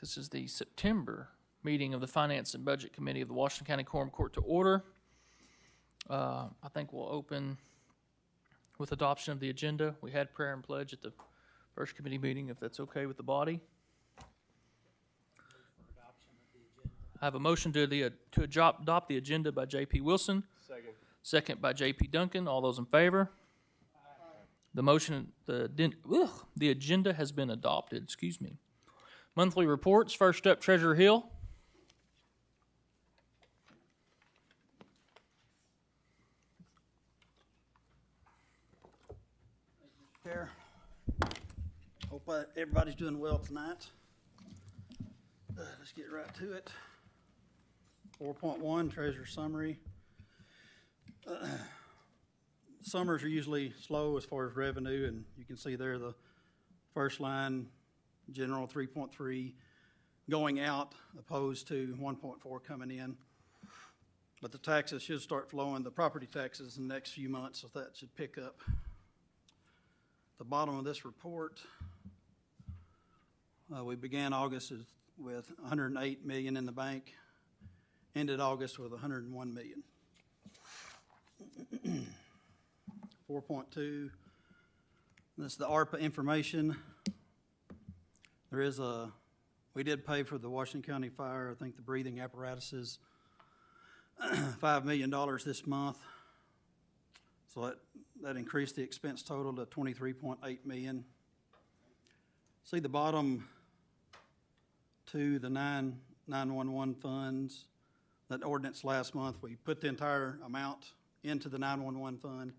This is the September meeting of the Finance and Budget Committee of the Washington County Quorum Court to order. I think we'll open with adoption of the agenda. We had prayer and pledge at the first committee meeting, if that's okay with the body. I have a motion to adopt the agenda by J.P. Wilson. Second by J.P. Duncan. All those in favor? The agenda has been adopted. Excuse me. Monthly reports. First up, Treasurer Hill. Chair, hope everybody's doing well tonight. Let's get right to it. 4.1, Treasurer Summary. Summers are usually slow as far as revenue, and you can see there the first line, general 3.3 going out opposed to 1.4 coming in. But the taxes should start flowing, the property taxes, in the next few months, so that should pick up. The bottom of this report, we began August with $108 million in the bank, ended August with $101 million. 4.2, this is the ARPA information. We did pay for the Washington County Fire, I think the breathing apparatuses, $5 million this month. So that increased the expense total to $23.8 million. See the bottom two, the 911 funds, that ordinance last month, we put the entire amount into the 911 fund,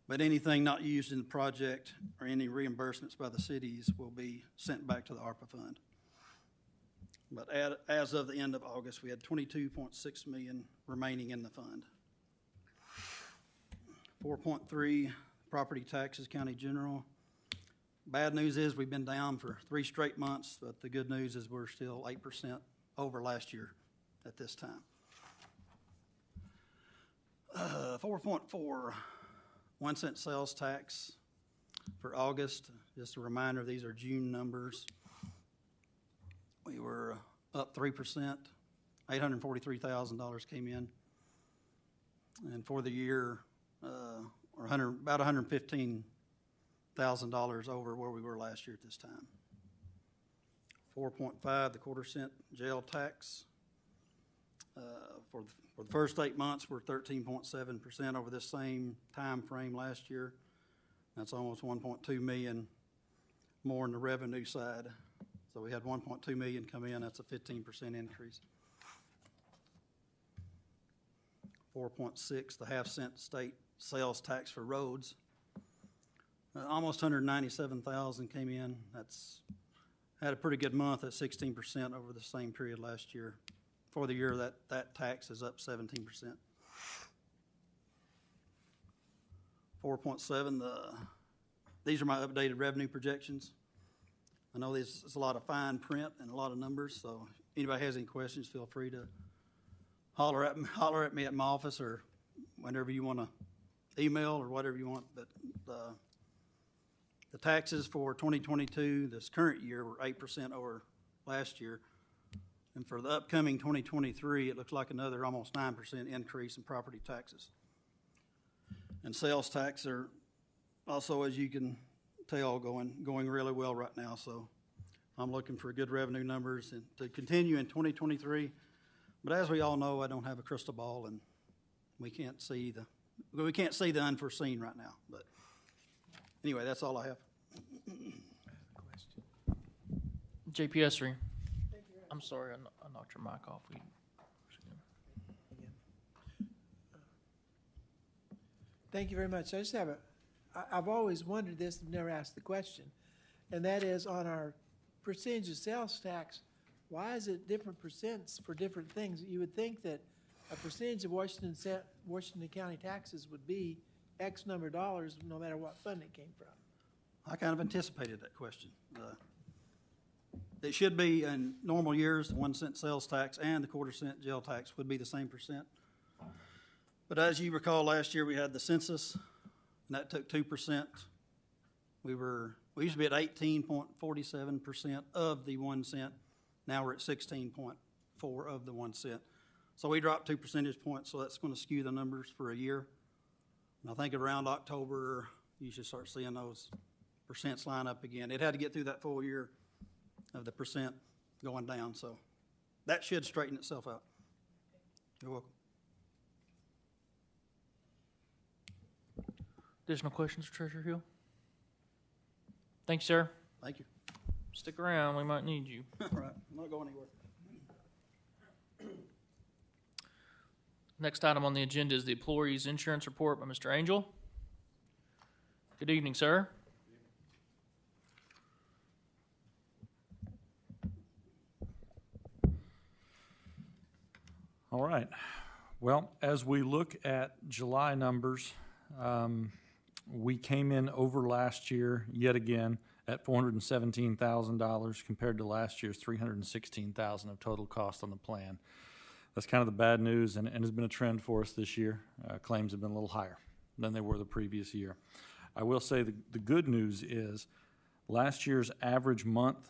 but anything not used in the project or any reimbursements by the cities will be sent back to the ARPA fund. But as of the end of August, we had $22.6 million remaining in the fund. 4.3, property taxes, county general. Bad news is we've been down for 3 straight months, but the good news is we're still 8% over last year at this time. 4.4, 1 cent sales tax for August. Just a reminder, these are June numbers. We were up 3%, $843,000 came in. And for the year, about $115,000 over where we were last year at this time. 4.5, the quarter-cent jail tax. For the first 8 months, we're 13.7% over this same time frame last year. That's almost $1.2 million more on the revenue side. So we had $1.2 million come in. That's a 15% increase. 4.6, the half-cent state sales tax for roads. Almost $197,000 came in. That's had a pretty good month at 16% over the same period last year. For the year, that tax is up 17%. 4.7, these are my updated revenue projections. I know there's a lot of fine print and a lot of numbers, so if anybody has any questions, feel free to holler at me at my office or whenever you want to email or whatever you want. But the taxes for 2022, this current year, were 8% over last year. And for the upcoming 2023, it looks like another almost 9% increase in property taxes. And sales tax are also, as you can tell, going really well right now. So I'm looking for good revenue numbers and to continue in 2023. But as we all know, I don't have a crystal ball, and we can't see the unforeseen right now. But anyway, that's all I have. J.P. Essery. I'm sorry, I knocked your mic off. Thank you very much. I just I've always wondered this and never asked the question, and that is on our percentage of sales tax, why is it different percents for different things? You would think that a percentage of Washington County taxes would be X number of dollars no matter what fund it came from. I kind of anticipated that question. It should be in normal years, the 1 cent sales tax and the quarter-cent jail tax would be the same percent. But as you recall, last year we had the census, and that took 2%. We were We used to be at 18.47% of the 1 cent. Now we're at 16.4 of the 1 cent. So we dropped 2 percentage points, so that's going to skew the numbers for a year. And I think around October, you should start seeing those percents line up again. It had to get through that full year of the percent going down, so that should straighten itself out. You're welcome. Additional questions for Treasurer Hill? Thank you, sir. Thank you. Stick around, we might need you. All right, I'm not going anywhere. Next item on the agenda is the employees' insurance report by Mr. Angel. Good evening, sir. All right. Well, as we look at July numbers, we came in over last year yet again at $417,000 compared to last year's $316,000 of total cost on the plan. That's kind of the bad news, and has been a trend for us this year. Claims have been a little higher than they were the previous year. I will say the good news is last year's average month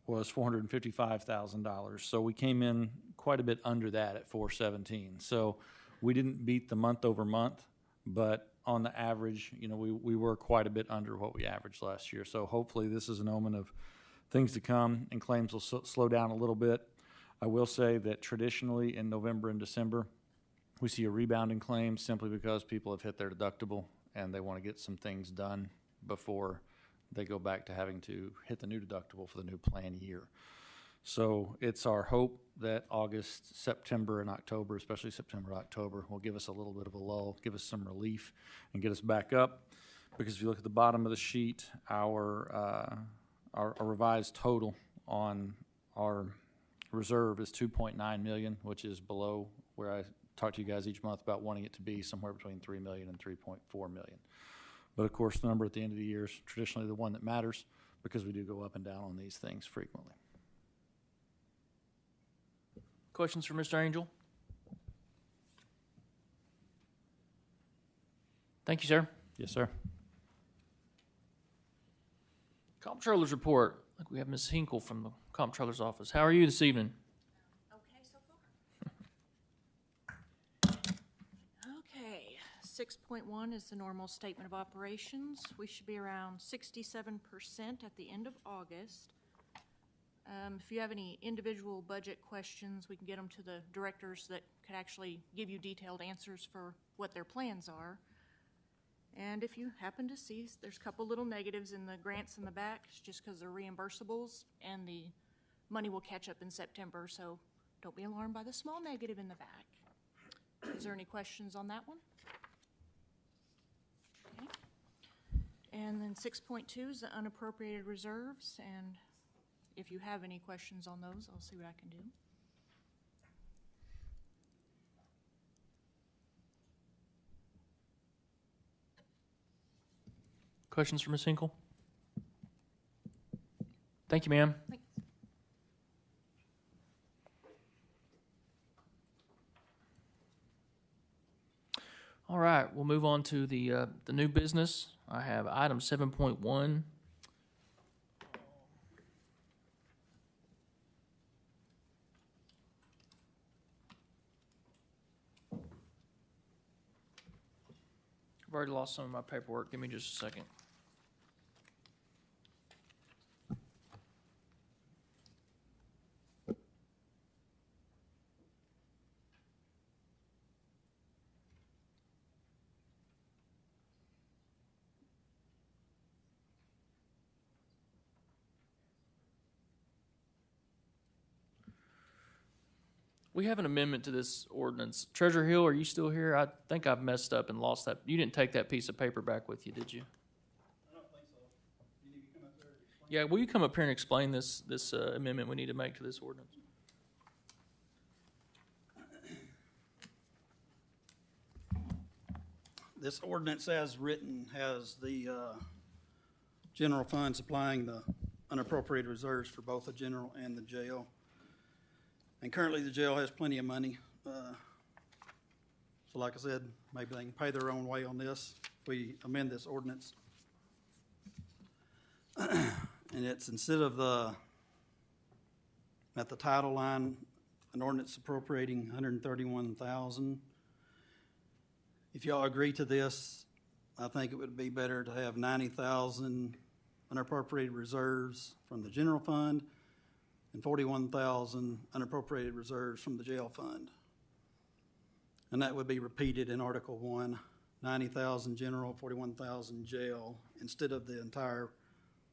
was $455,000, so we came in quite a bit under that at $417,000. So we didn't beat the month over month, but on the average, you know, we were quite a bit under what we averaged last year. So hopefully this is an omen of things to come, and claims will slow down a little bit. I will say that traditionally in November and December, we see a rebound in claims simply because people have hit their deductible and they want to get some things done before they go back to having to hit the new deductible for the new plan year. So it's our hope that August, September, and October, especially September, October, will give us a little bit of a lull, give us some relief, and get us back up. Because if you look at the bottom of the sheet, our revised total on our reserve is $2.9 million, which is below where I talk to you guys each month about wanting it to be somewhere between $3 million and $3.4 million. But of course, the number at the end of the year is traditionally the one that matters because we do go up and down on these things frequently. Questions for Mr. Angel? Thank you, sir. Yes, sir. Comptroller's report. I think we have Ms. Hinkle from the Comptroller's office. How are you this evening? Okay, so far. Okay, 6.1 is the normal statement of operations. We should be around 67% at the end of August. If you have any individual budget questions, we can get them to the directors that could actually give you detailed answers for what their plans are. And if you happen to see, there's a couple little negatives in the grants in the back, it's just because they're reimbursables, and the money will catch up in September, so don't be alarmed by the small negative in the back. Is there any questions on that one? Okay. And then 6.2 is the unappropriated reserves, and if you have any questions on those, I'll see what I can do. Questions for Ms. Hinkle? Thank you, ma'am. Thanks. All right, we'll move on to the new business. I have item 7.1. I've already lost some of my paperwork. Give me just a second. We have an amendment to this ordinance. Treasurer Hill, are you still here? I think I've messed up and lost that. You didn't take that piece of paper back with you, did you? I don't think so. You need to come up there and explain. Yeah, will you come up here and explain this amendment we need to make to this ordinance? This ordinance as written has the general fund supplying the unappropriated reserves for both the general and the jail. And currently, the jail has plenty of money. So like I said, maybe they can pay their own way on this. We amend this ordinance. And it's instead of at the title line, an ordinance appropriating $131,000. If y'all agree to this, I think it would be better to have $90,000 unappropriated reserves from the general fund and $41,000 unappropriated reserves from the jail fund. And that would be repeated in Article 1, 90,000 general, 41,000 jail, instead of the entire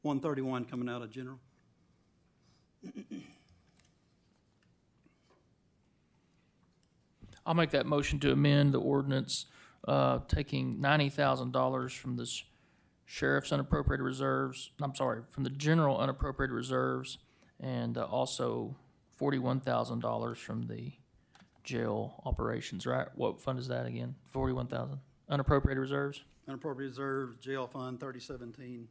131 coming out of general. I'll make that motion to amend the ordinance, taking $90,000 from the sheriff's unappropriated reserves, from the general unappropriated reserves, and also $41,000 from the jail operations, right? What fund is that again? 41,000 unappropriated reserves? Unappropriated reserves, jail fund, 3017.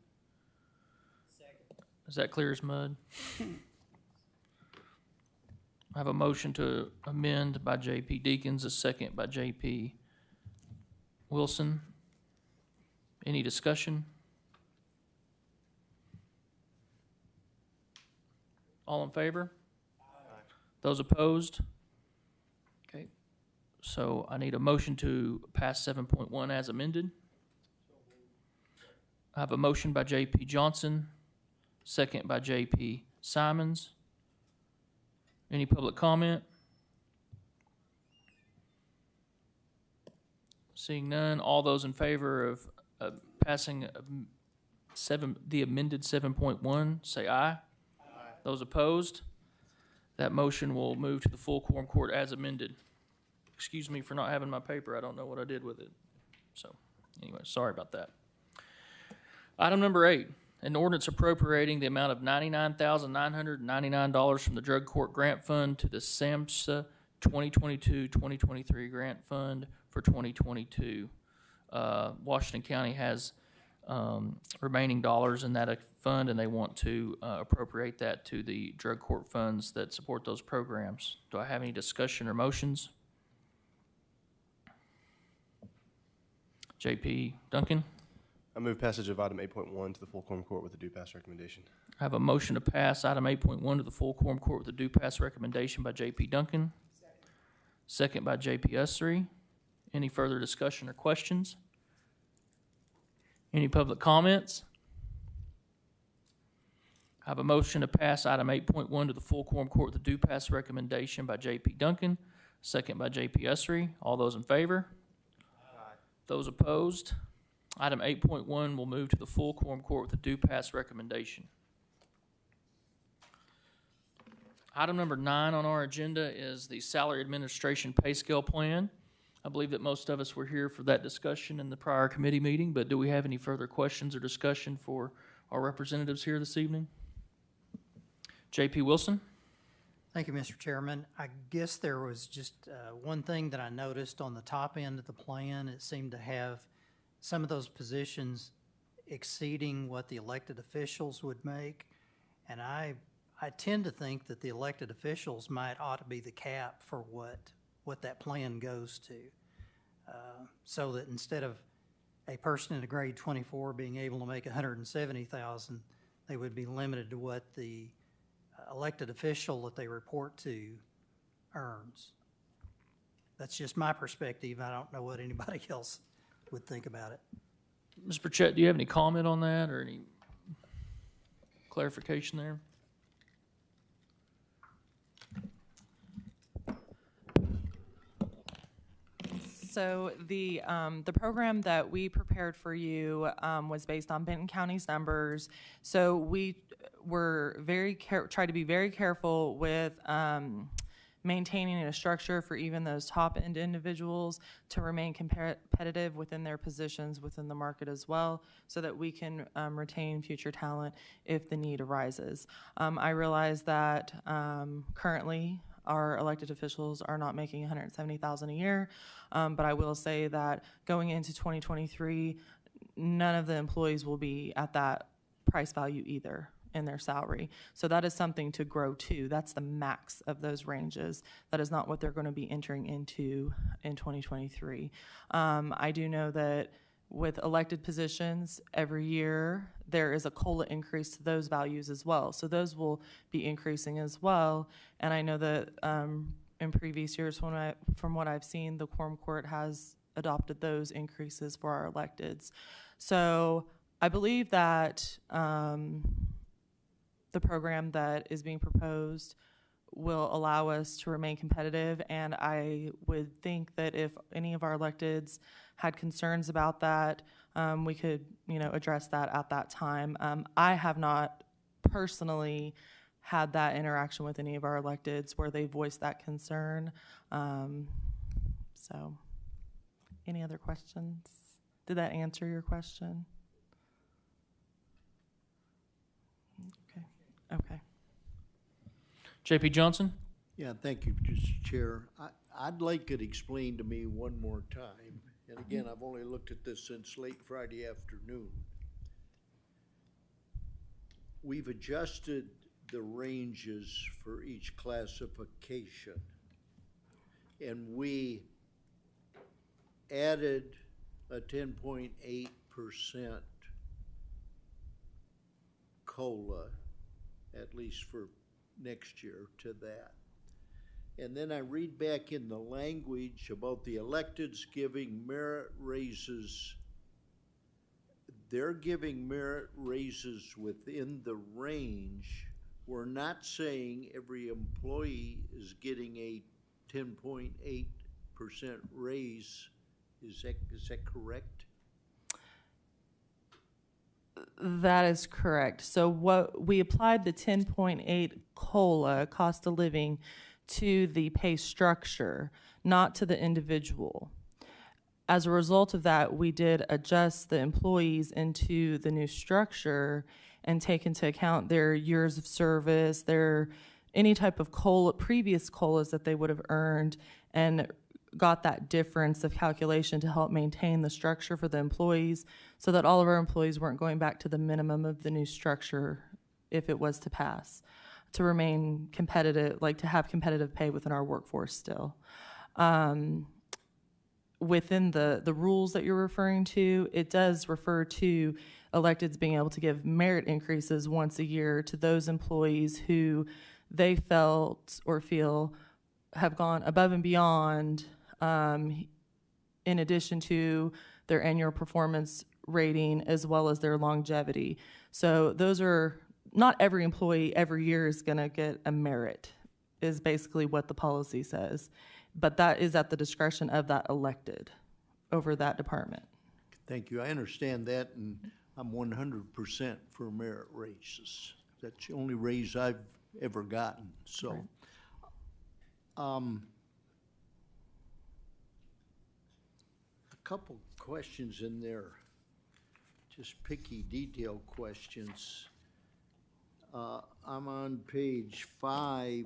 Is that clear as mud? I have a motion to amend by J.P. Deacons, a second by J.P. Wilson. Any discussion? All in favor? Aye. Those opposed? Okay. So I need a motion to pass 7.1 as amended. I have a motion by J.P. Johnson, second by J.P. Simons. Any public comment? Seeing none, all those in favor of passing the amended 7.1, say aye. Aye. Those opposed? That motion will move to the full quorum court as amended. Excuse me for not having my paper. I don't know what I did with it. So, anyway, sorry about that. Item number 8. An ordinance appropriating the amount of $99,999 from the Drug Court Grant Fund to the SAMHSA 2022-2023 Grant Fund for 2022. Washington County has remaining dollars in that fund, and they want to appropriate that to the drug court funds that support those programs. Do I have any discussion or motions? J.P. Duncan? I move passage of item 8.1 to the full quorum court with a due pass recommendation. I have a motion to pass item 8.1 to the full quorum court with a due pass recommendation by J.P. Duncan. Second by J.P. Ussery. Any further discussion or questions? Any public comments? I have a motion to pass item 8.1 to the full quorum court with a due pass recommendation by J.P. Duncan. Second by J.P. Ussery. All those in favor? Aye. Those opposed? Item 8.1 will move to the full quorum court with a due pass recommendation. Item number 9 on our agenda is the Salary Administration Pay Scale Plan. I believe that most of us were here for that discussion in the prior committee meeting, but do we have any further questions or discussion for our representatives here this evening? J.P. Wilson? Thank you, Mr. Chairman. I guess there was just one thing that I noticed on the top end of the plan. It seemed to have some of those positions exceeding what the elected officials would make. And I tend to think that the elected officials ought to be the cap for what that plan goes to. So that instead of a person in a grade 24 being able to make $170,000, they would be limited to what the elected official that they report to earns. That's just my perspective. I don't know what anybody else would think about it. Ms. Burchett, do you have any comment on that or any clarification there? So the program that we prepared for you was based on Benton County's numbers. So we were try to be very careful with maintaining a structure for even those top-end individuals to remain competitive within their positions within the market as well, so that we can retain future talent if the need arises. I realize that currently our elected officials are not making $170,000 a year, but I will say that going into 2023, none of the employees will be at that price value either in their salary. So that is something to grow to. That's the max of those ranges. That is not what they're going to be entering into in 2023. I do know that with elected positions, every year there is a COLA increase to those values as well. So those will be increasing as well. And I know that in previous years, from what I've seen, the Quorum Court has adopted those increases for our electeds. So I believe that the program that is being proposed will allow us to remain competitive, and I would think that if any of our electeds had concerns about that, we could, address that at that time. I have not personally had that interaction with any of our electeds where they voiced that concern. So, any other questions? Did that answer your question? Okay. JP Johnson? Yeah, thank you, Mr. Chair. I'd like it explained to me one more time. And again, I've only looked at this since late Friday afternoon. We've adjusted the ranges for each classification. And we added a 10.8% COLA, at least for next year, to that. And then I read back in the language about the electeds giving merit raises. They're giving merit raises within the range. We're not saying every employee is getting a 10.8% raise. Is that correct? That is correct. So what we applied the 10.8 COLA, cost of living, to the pay structure, not to the individual. As a result of that, we did adjust the employees into the new structure and take into account their years of service, their any type of COLA, previous COLAs that they would have earned, and got that difference of calculation to help maintain the structure for the employees so that all of our employees weren't going back to the minimum of the new structure if it was to pass, to remain competitive, like to have competitive pay within our workforce still. Within the rules that you're referring to, it does refer to electeds being able to give merit increases once a year to those employees who they felt or feel have gone above and beyond in addition to their annual performance rating as well as their longevity. So those are, not every employee every year is going to get a merit, is basically what the policy says. But that is at the discretion of that elected over that department. Thank you. I understand that, and I'm 100% for merit raises. That's the only raise I've ever gotten. So, a couple questions in there, just picky detail questions. I'm on page 5.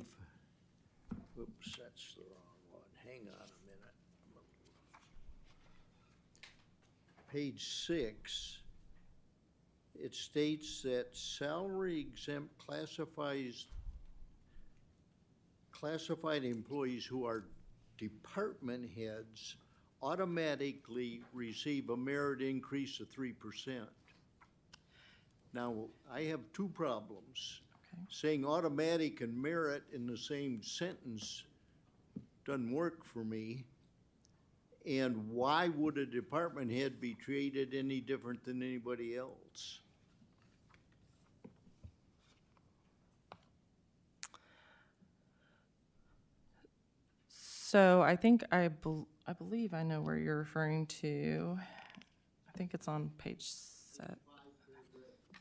Oops, that's the wrong one. Hang on a minute. Page 6, it states that salary exempt classified employees who are department heads automatically receive a merit increase of 3%. Now, I have two problems. Okay. Saying automatic and merit in the same sentence doesn't work for me. And why would a department head be treated any different than anybody else? So I think I believe I know where you're referring to. I think it's on page 7.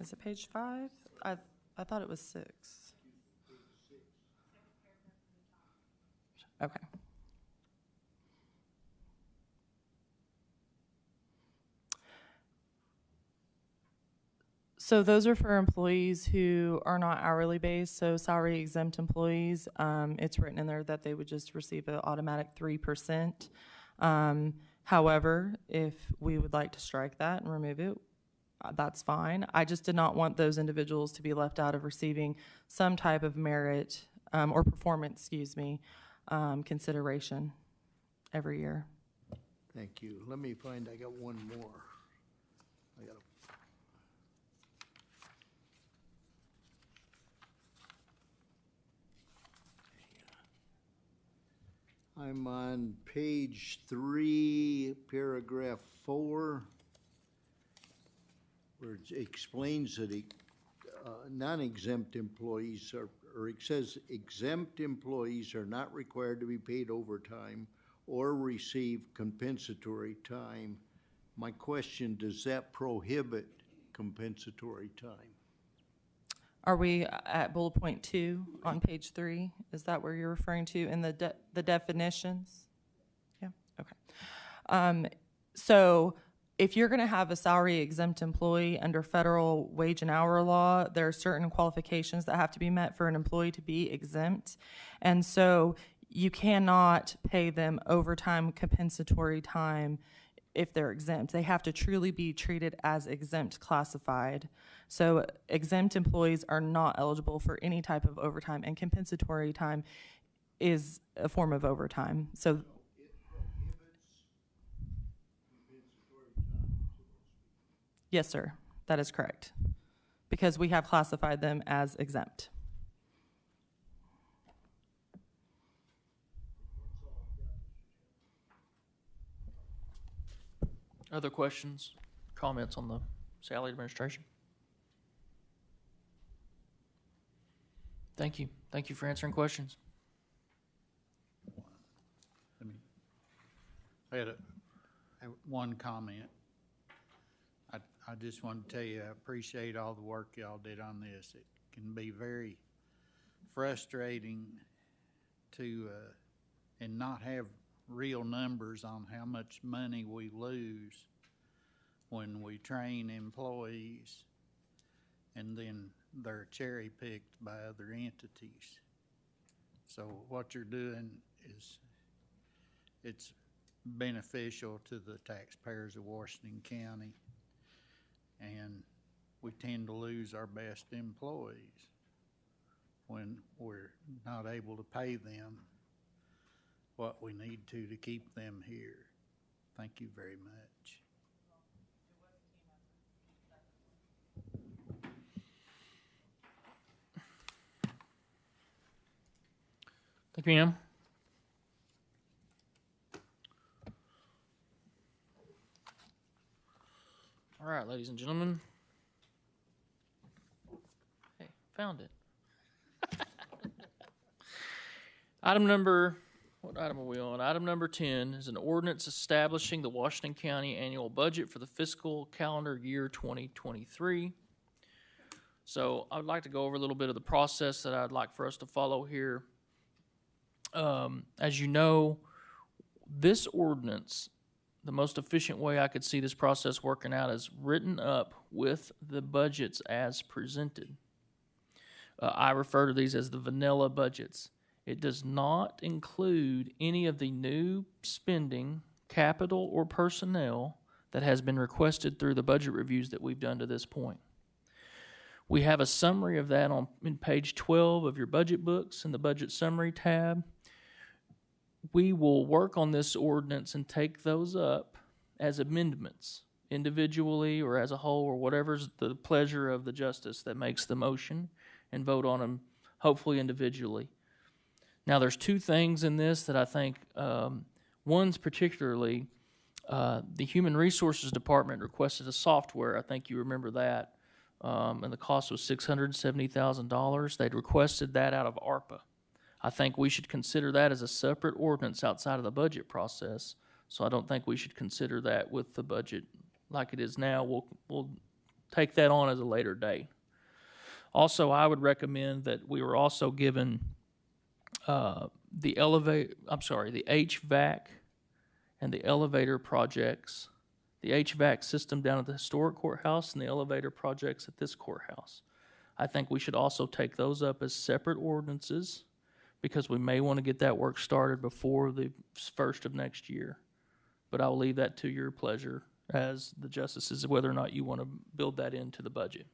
Is it page 5? I thought it was 6. Okay. So those are for employees who are not hourly based, so salary exempt employees. It's written in there that they would just receive an automatic 3%. However, if we would like to strike that and remove it, that's fine. I just did not want those individuals to be left out of receiving some type of merit or performance, consideration every year. Thank you. Let me find, I got one more. I'm on page 3, paragraph 4, where it explains that non-exempt employees are, or it says exempt employees are not required to be paid overtime or receive compensatory time. My question, does that prohibit compensatory time? Are we at bullet point 2 on page 3? Is that where you're referring to in the definitions? Yeah, okay. So if you're going to have a salary exempt employee under federal wage and hour law, there are certain qualifications that have to be met for an employee to be exempt. And so you cannot pay them overtime compensatory time if they're exempt. They have to truly be treated as exempt classified. So exempt employees are not eligible for any type of overtime, and compensatory time is a form of overtime. So It prohibits compensatory time. yes, sir, that is correct, because we have classified them as exempt. Other questions, comments on the salary administration? Thank you. Thank you for answering questions. I had one comment. I just want to tell you, I appreciate all the work y'all did on this. It can be very frustrating to, and not have real numbers on how much money we lose when we train employees and then they're cherry-picked by other entities. So what you're doing is, it's beneficial to the taxpayers of Washington County, and we tend to lose our best employees when we're not able to pay them what we need to keep them here. Thank you very much. Thank you, ma'am. All right, ladies and gentlemen. Hey, found it. What item are we on? Item number 10 is an ordinance establishing the Washington County annual budget for the fiscal calendar year 2023. So I would like to go over a little bit of the process that I'd like for us to follow here. As you know, this ordinance, the most efficient way I could see this process working out is written up with the budgets as presented. I refer to these as the vanilla budgets. It does not include any of the new spending, capital or personnel, that has been requested through the budget reviews that we've done to this point. We have a summary of that in page 12 of your budget books in the budget summary tab. We will work on this ordinance and take those up as amendments, individually or as a whole, or whatever's the pleasure of the justice that makes the motion, and vote on them, hopefully individually. Now, there's two things in this that I think, one's particularly, the Human Resources Department requested a software. I think you remember that, and the cost was $670,000. They'd requested that out of ARPA. I think we should consider that as a separate ordinance outside of the budget process, so I don't think we should consider that with the budget like it is now. We'll take that on as a later date. Also, I would recommend that we were also given the HVAC and the elevator projects, the HVAC system down at the historic courthouse and the elevator projects at this courthouse. I think we should also take those up as separate ordinances, because we may want to get that work started before the first of next year. But I'll leave that to your pleasure as the justices, whether or not you want to build that into the budget.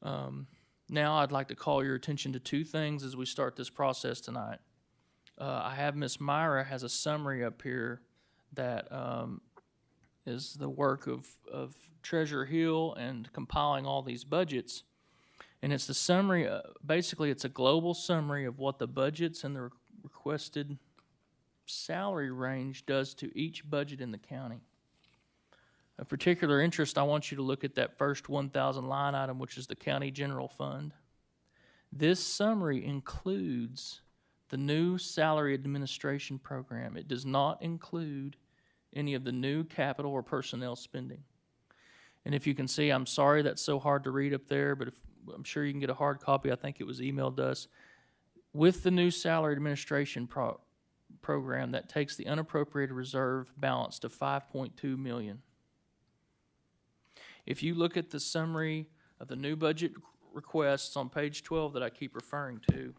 Now I'd like to call your attention to two things as we start this process tonight. I have Ms. Myra has a summary up here that is the work of Treasurer Hill and compiling all these budgets. And it's the summary, basically it's a global summary of what the budgets and the requested salary range does to each budget in the county. Of particular interest, I want you to look at that first 1,000 line item, which is the county general fund. This summary includes the new salary administration program. It does not include any of the new capital or personnel spending. And if you can see, I'm sorry that's so hard to read up there, but I'm sure you can get a hard copy. I think it was emailed to us. With the new salary administration program, that takes the unappropriated reserve balance to $5.2 million. If you look at the summary of the new budget requests on page 12 that I keep referring to,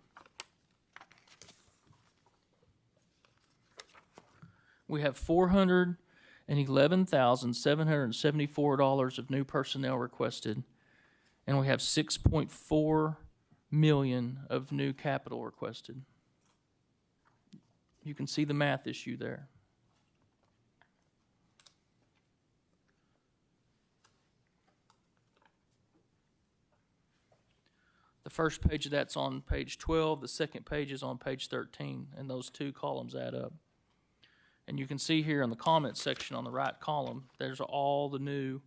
we have $411,774 of new personnel requested, and we have $6.4 million of new capital requested. You can see the math issue there. The first page of that's on page 12, the second page is on page 13, and those two columns add up. And you can see here in the comments section on the right column, there's all the new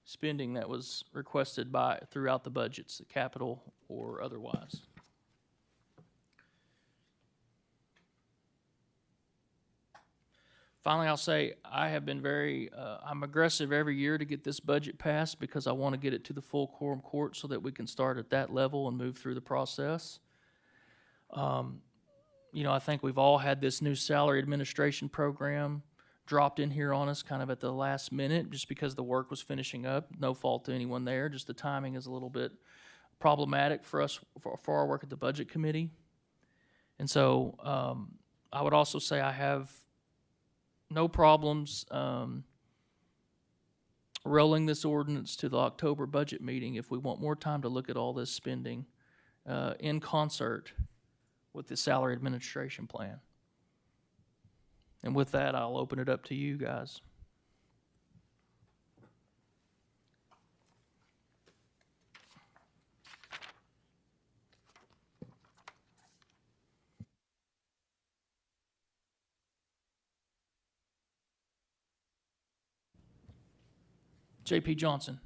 spending that was requested throughout the budgets, the capital or otherwise. Finally, I'll say I have been I'm aggressive every year to get this budget passed because I want to get it to the full quorum court so that we can start at that level and move through the process. I think we've all had this new salary administration program dropped in here on us kind of at the last minute just because the work was finishing up. No fault to anyone there, just the timing is a little bit problematic for us for our work at the Budget Committee. And so I would also say I have no problems rolling this ordinance to the October budget meeting if we want more time to look at all this spending in concert with the salary administration plan. And with that, I'll open it up to you guys. J.P. Johnson.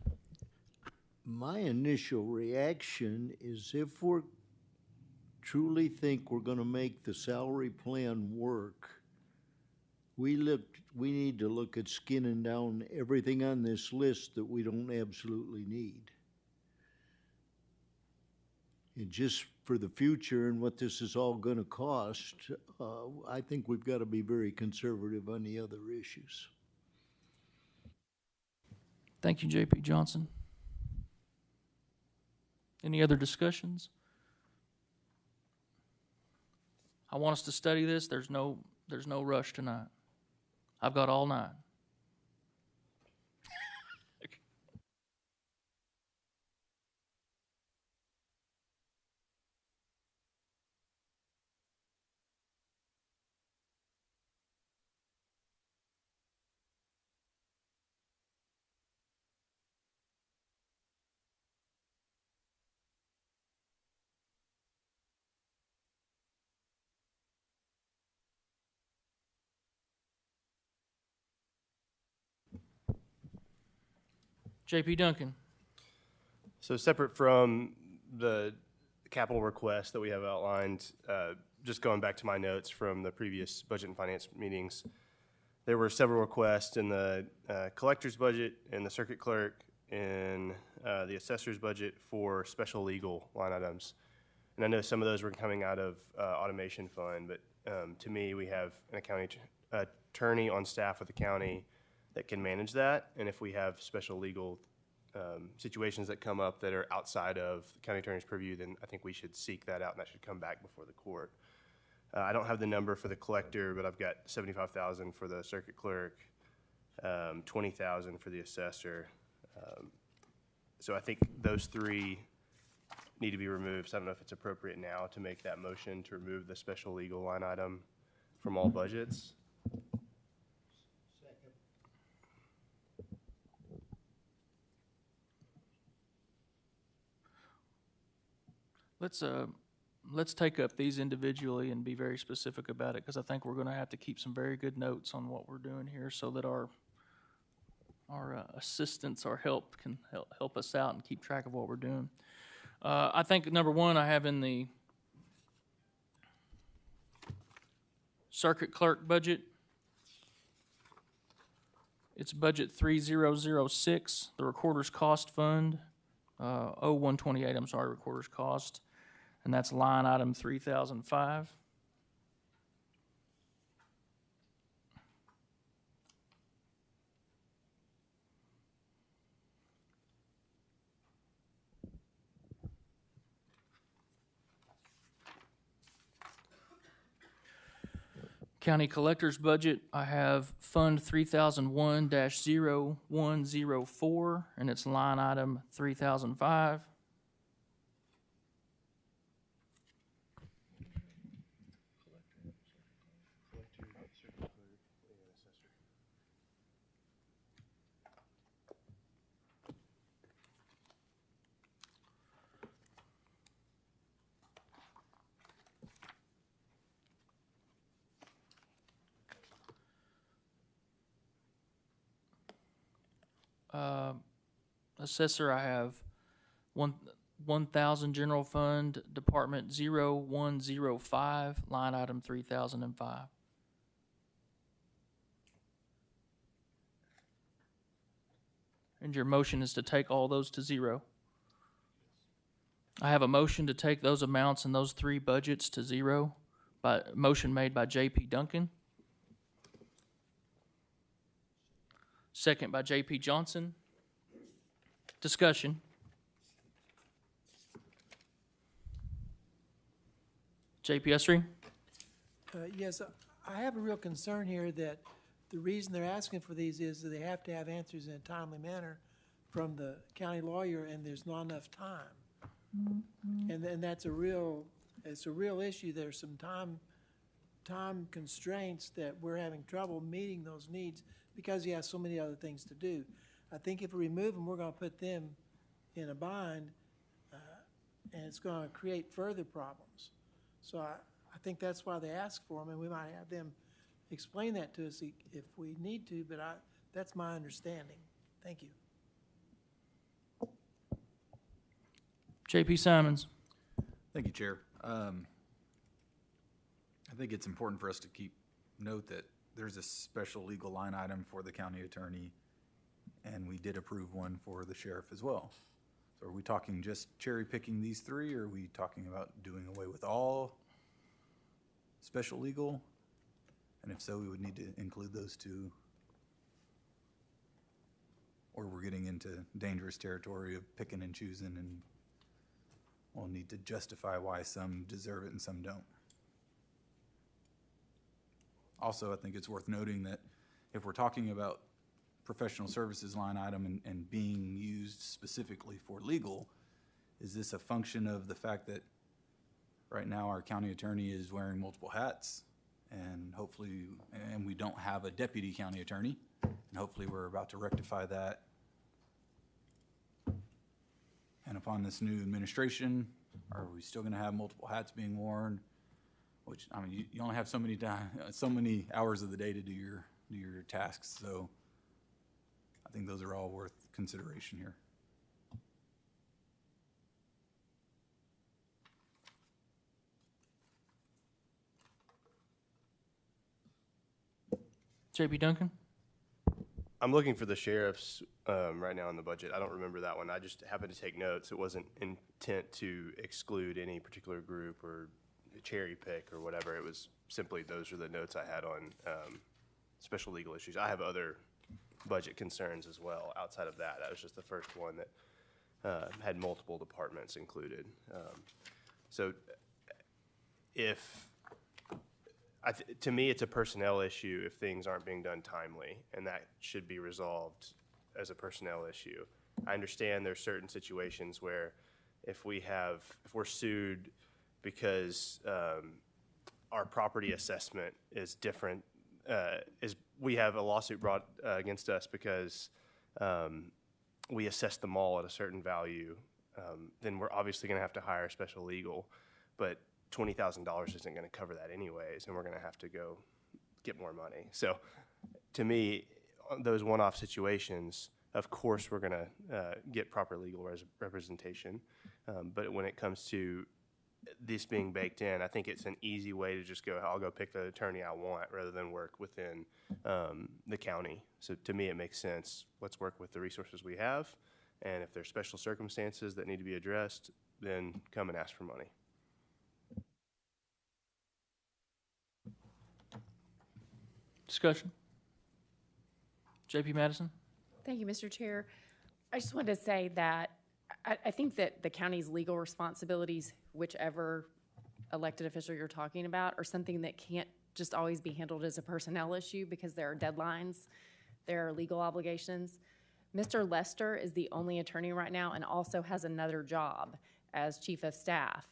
My initial reaction is if we're truly think we're going to make the salary plan work, we need to look at skinning down everything on this list that we don't absolutely need. And just for the future and what this is all going to cost, I think we've got to be very conservative on the other issues. Thank you, J.P. Johnson. Any other discussions? I want us to study this. There's no rush tonight. I've got all night. J.P. Duncan. So separate from the capital request that we have outlined, just going back to my notes from the previous budget and finance meetings, there were several requests in the collector's budget, in the circuit clerk, in the assessor's budget for special legal line items. And I know some of those were coming out of automation fund, but to me, we have an county attorney on staff with the county that can manage that. And if we have special legal situations that come up that are outside of the county attorney's purview, then I think we should seek that out and that should come back before the court. I don't have the number for the collector, but I've got $75,000 for the circuit clerk, $20,000 for the assessor. So I think those three need to be removed. So I don't know if it's appropriate now to make that motion to remove the special legal line item from all budgets. let's take up these individually and be very specific about it, because I think we're going to have to keep some very good notes on what we're doing here so that our assistants, our help, can help us out and keep track of what we're doing. I think number one I have in the circuit clerk budget. It's budget 3006, the recorder's cost fund, 0128, I'm sorry, recorder's cost, and that's line item 3005. County Collector's budget, I have Fund 3001-0104, and it's line item 3005. Assessor, I have 1,000 general fund, department 0105, line item 3005. And your motion is to take all those to zero. I have a motion to take those amounts and those three budgets to zero, by motion made by J.P. Duncan. Second by J.P. Johnson. Discussion. J.P. Esri? Yes, I have a real concern here that the reason they're asking for these is that they have to have answers in a timely manner from the county lawyer, and there's not enough time. And that's it's a real issue. There's some time constraints that we're having trouble meeting those needs because he has so many other things to do. I think if we remove them, we're going to put them in a bind, and it's going to create further problems. So I think that's why they ask for them, and we might have them explain that to us if we need to, but that's my understanding. Thank you. J.P. Simons. Thank you, Chair. I think it's important for us to keep note that there's a special legal line item for the county attorney, and we did approve one for the sheriff as well. So are we talking just cherry picking these three, or are we talking about doing away with all special legal? And if so, we would need to include those two, or we're getting into dangerous territory of picking and choosing, and we'll need to justify why some deserve it and some don't. Also, I think it's worth noting that if we're talking about professional services line item and being used specifically for legal, is this a function of the fact that right now our county attorney is wearing multiple hats, and hopefully, and we don't have a deputy county attorney, and hopefully we're about to rectify that. And upon this new administration, are we still going to have multiple hats being worn? Which, I mean, you only have so many hours of the day to do your tasks. So I think those are all worth consideration here. J.P. Duncan? I'm looking for the sheriff's right now in the budget. I don't remember that one. I just happened to take notes. It wasn't intent to exclude any particular group or cherry pick or whatever. It was simply those are the notes I had on special legal issues. I have other budget concerns as well outside of that. That was just the first one that had multiple departments included. So if to me, it's a personnel issue if things aren't being done timely, and that should be resolved as a personnel issue. I understand there's certain situations where if we're sued because our property assessment is different, we have a lawsuit brought against us because we assessed the mall at a certain value, then we're obviously going to have to hire special legal. But $20,000 isn't going to cover that anyways, and we're going to have to go get more money. So to me, on those one-off situations, of course, we're going to get proper legal representation. But when it comes to this being baked in, I think it's an easy way to just go, I'll go pick the attorney I want rather than work within the county. So to me, it makes sense. Let's work with the resources we have. And if there's special circumstances that need to be addressed, then come and ask for money. Discussion? JP Madison? Thank you, Mr. Chair. I just wanted to say that I think that the county's legal responsibilities, whichever elected official you're talking about, are something that can't just always be handled as a personnel issue because there are deadlines, there are legal obligations. Mr. Lester is the only attorney right now and also has another job as chief of staff.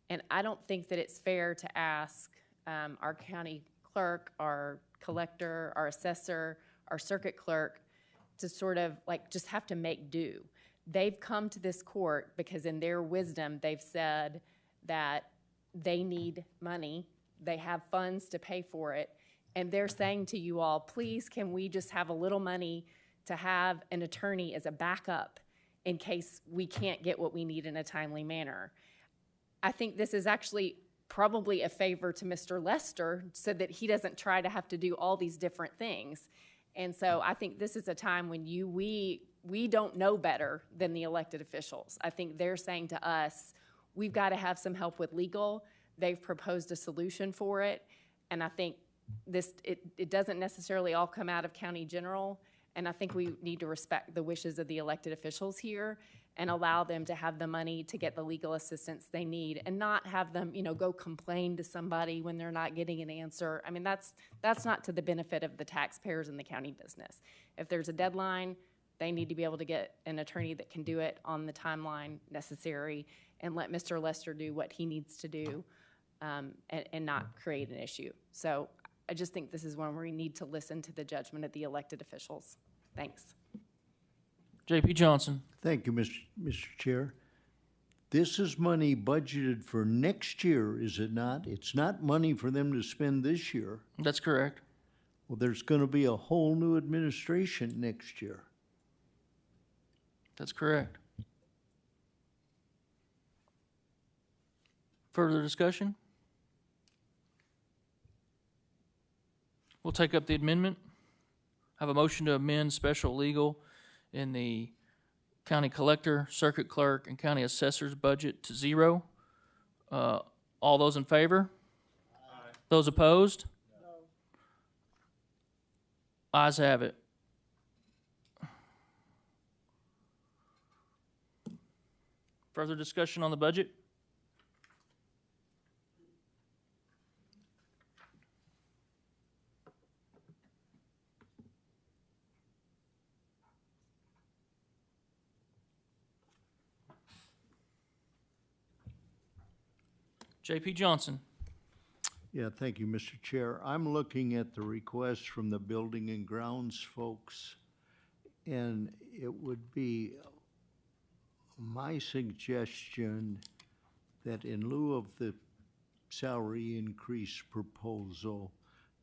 And I don't think that it's fair to ask our county clerk, our collector, our assessor, our circuit clerk to sort of like just have to make do. They've come to this court because in their wisdom, they've said that they need money, they have funds to pay for it, and they're saying to you all, please, can we just have a little money to have an attorney as a backup in case we can't get what we need in a timely manner. I think this is actually probably a favor to Mr. Lester so that he doesn't try to have to do all these different things. And so I think this is a time when we don't know better than the elected officials. I think they're saying to us, we've got to have some help with legal. They've proposed a solution for it. And I think it doesn't necessarily all come out of county general. And I think we need to respect the wishes of the elected officials here and allow them to have the money to get the legal assistance they need and not have them, go complain to somebody when they're not getting an answer. I mean, that's not to the benefit of the taxpayers and the county business. If there's a deadline, they need to be able to get an attorney that can do it on the timeline necessary and let Mr. Lester do what he needs to do and not create an issue. So I just think this is one where we need to listen to the judgment of the elected officials. Thanks. JP Johnson. Thank you, Mr. Chair. This is money budgeted for next year, is it not? It's not money for them to spend this year. That's correct. Well, there's going to be a whole new administration next year. That's correct. Further discussion? We'll take up the amendment. I have a motion to amend special legal in the county collector, circuit clerk, and county assessor's budget to 0. All those in favor? Aye. Those opposed? No. Ayes have it. Further discussion on the budget? JP Johnson. Yeah, thank you, Mr. Chair. I'm looking at the request from the Building and Grounds folks, and it would be my suggestion that in lieu of the salary increase proposal,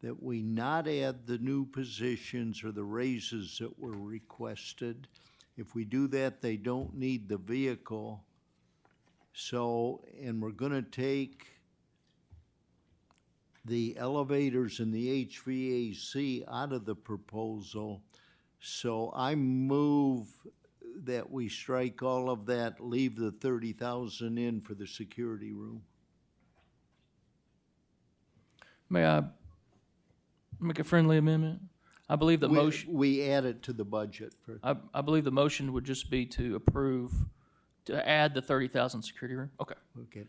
that we not add the new positions or the raises that were requested. If we do that, they don't need the vehicle. So, and we're gonna take the elevators and the HVAC out of the proposal. So I move that we strike all of that, leave the 30,000 in for the security room. May I make a friendly amendment? I believe the motion. We add it to the budget. I believe the motion would just be to approve, to add the 30,000 security room. Okay. Okay.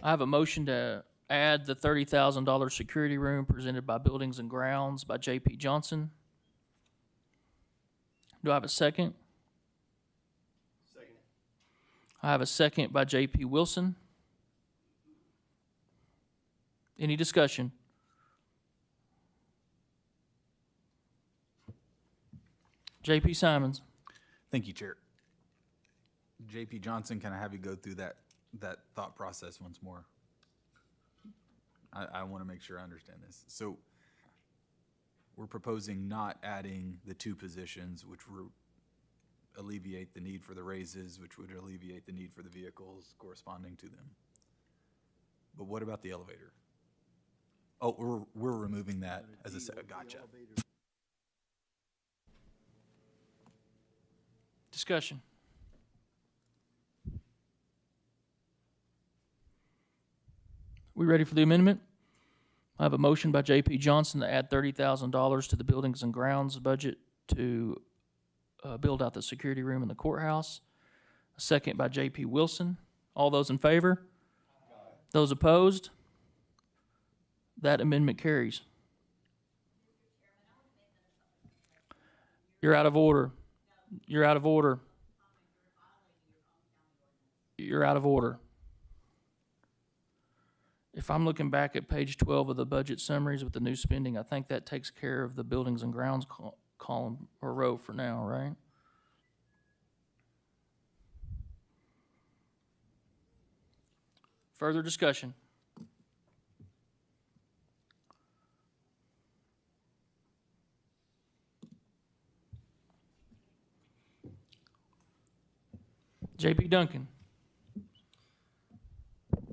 I have a motion to add the $30,000 security room presented by Buildings and Grounds by JP Johnson. Do I have a second? Second. I have a second by JP Wilson. Any discussion? JP Simons. Thank you, Chair. JP Johnson, can I have you go through that thought process once more? I want to make sure I understand this. So we're proposing not adding the 2 positions, which would alleviate the need for the raises, which would alleviate the need for the vehicles corresponding to them. But what about the elevator? Oh, we're removing that as a, gotcha. Discussion. We ready for the amendment? I have a motion by J.P. Johnson to add $30,000 to the Buildings and Grounds budget to build out the security room in the courthouse. A second by J.P. Wilson. All those in favor? Those opposed? That amendment carries. You're out of order. You're out of order. You're out of order. If I'm looking back at page 12 of the budget summaries with the new spending, I think that takes care of the Buildings and Grounds column or row for now, right? Further discussion? J.P. Duncan.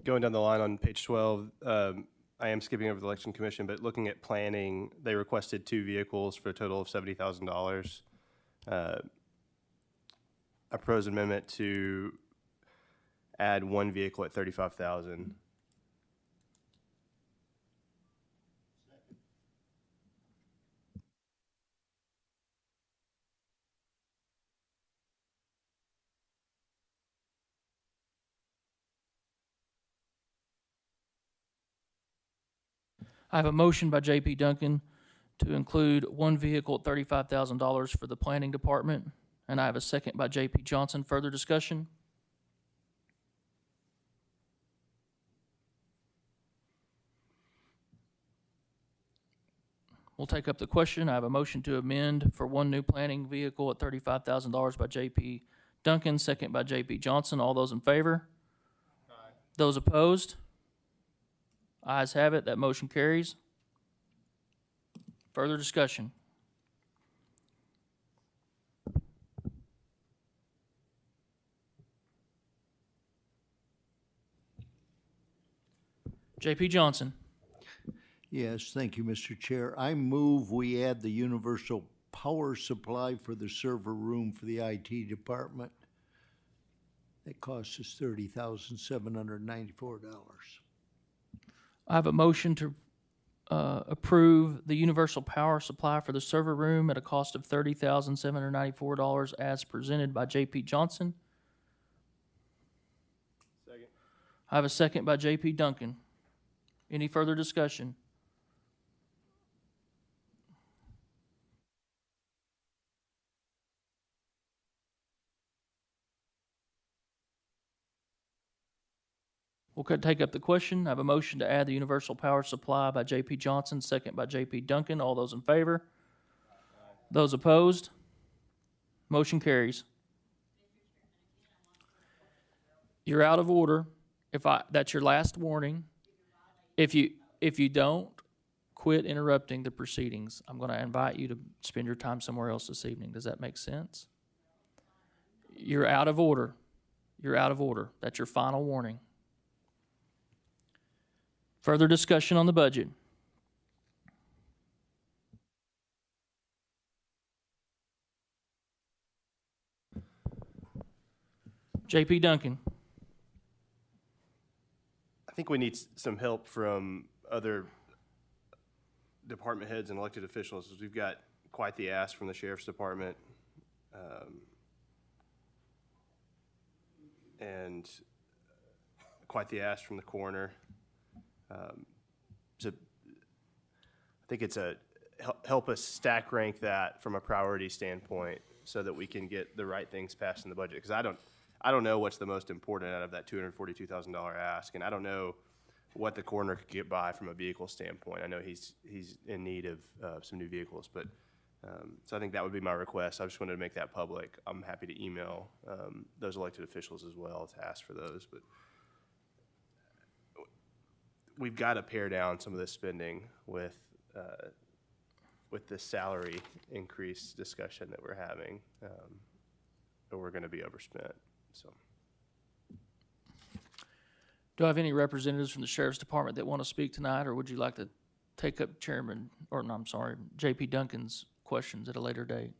Going down the line on page 12, I am skipping over the election commission, but looking at planning, they requested 2 vehicles for a total of $70,000. I propose an amendment to add 1 vehicle at $35,000. I have a motion by J.P. Duncan to include 1 vehicle at $35,000 for the planning department, and I have a second by J.P. Johnson. Further discussion? We'll take up the question. I have a motion to amend for 1 new planning vehicle at $35,000 by J.P. Duncan, second by J.P. Johnson. All those in favor? Aye. Those opposed? Ayes have it. That motion carries. Further discussion? J.P. Johnson. Yes, thank you, Mr. Chair. I move we add the universal power supply for the server room for the IT department. That costs us $30,794. I have a motion to approve the universal power supply for the server room at a cost of $30,794 as presented by J.P. Johnson. Second. I have a second by J.P. Duncan. Any further discussion? We'll take up the question. I have a motion to add the universal power supply by J.P. Johnson, second by J.P. Duncan. All those in favor? Aye. Those opposed? Motion carries. You're out of order. That's your last warning. If you don't quit interrupting the proceedings, I'm going to invite you to spend your time somewhere else this evening. Does that make sense? You're out of order. You're out of order. That's your final warning. Further discussion on the budget? J.P. Duncan. I think we need some help from other department heads and elected officials. We've got quite the ask from the sheriff's department, and quite the ask from the coroner. So I think it's help us stack rank that from a priority standpoint so that we can get the right things passed in the budget. Because I don't know what's the most important out of that $242,000 ask, and I don't know what the coroner could get by from a vehicle standpoint. I know he's in need of some new vehicles, but so I think that would be my request. I just wanted to make that public. I'm happy to email those elected officials as well to ask for those, but we've got to pare down some of this spending with this salary increase discussion that we're having, or we're going to be overspent. So, Do I have any representatives from the Sheriff's Department that want to speak tonight, or would you like to take up Chairman, or no, I'm sorry, J.P. Duncan's questions at a later date?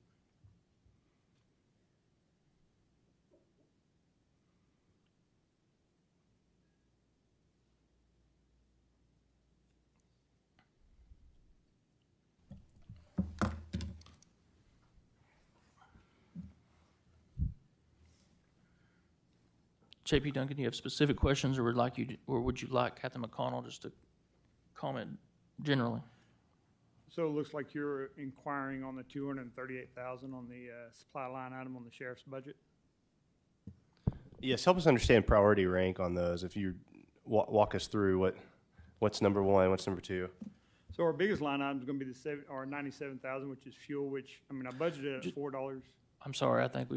J.P. Duncan, do you have specific questions, or would you like Captain McConnell just to comment generally? So it looks like you're inquiring on the 238,000 on the supply line item on the sheriff's budget? yes, help us understand priority rank on those. If you walk us through what's number one, what's number two. So our biggest line item is going to be our 97,000, which is fuel, which, I mean, I budgeted at $4. I'm sorry, I think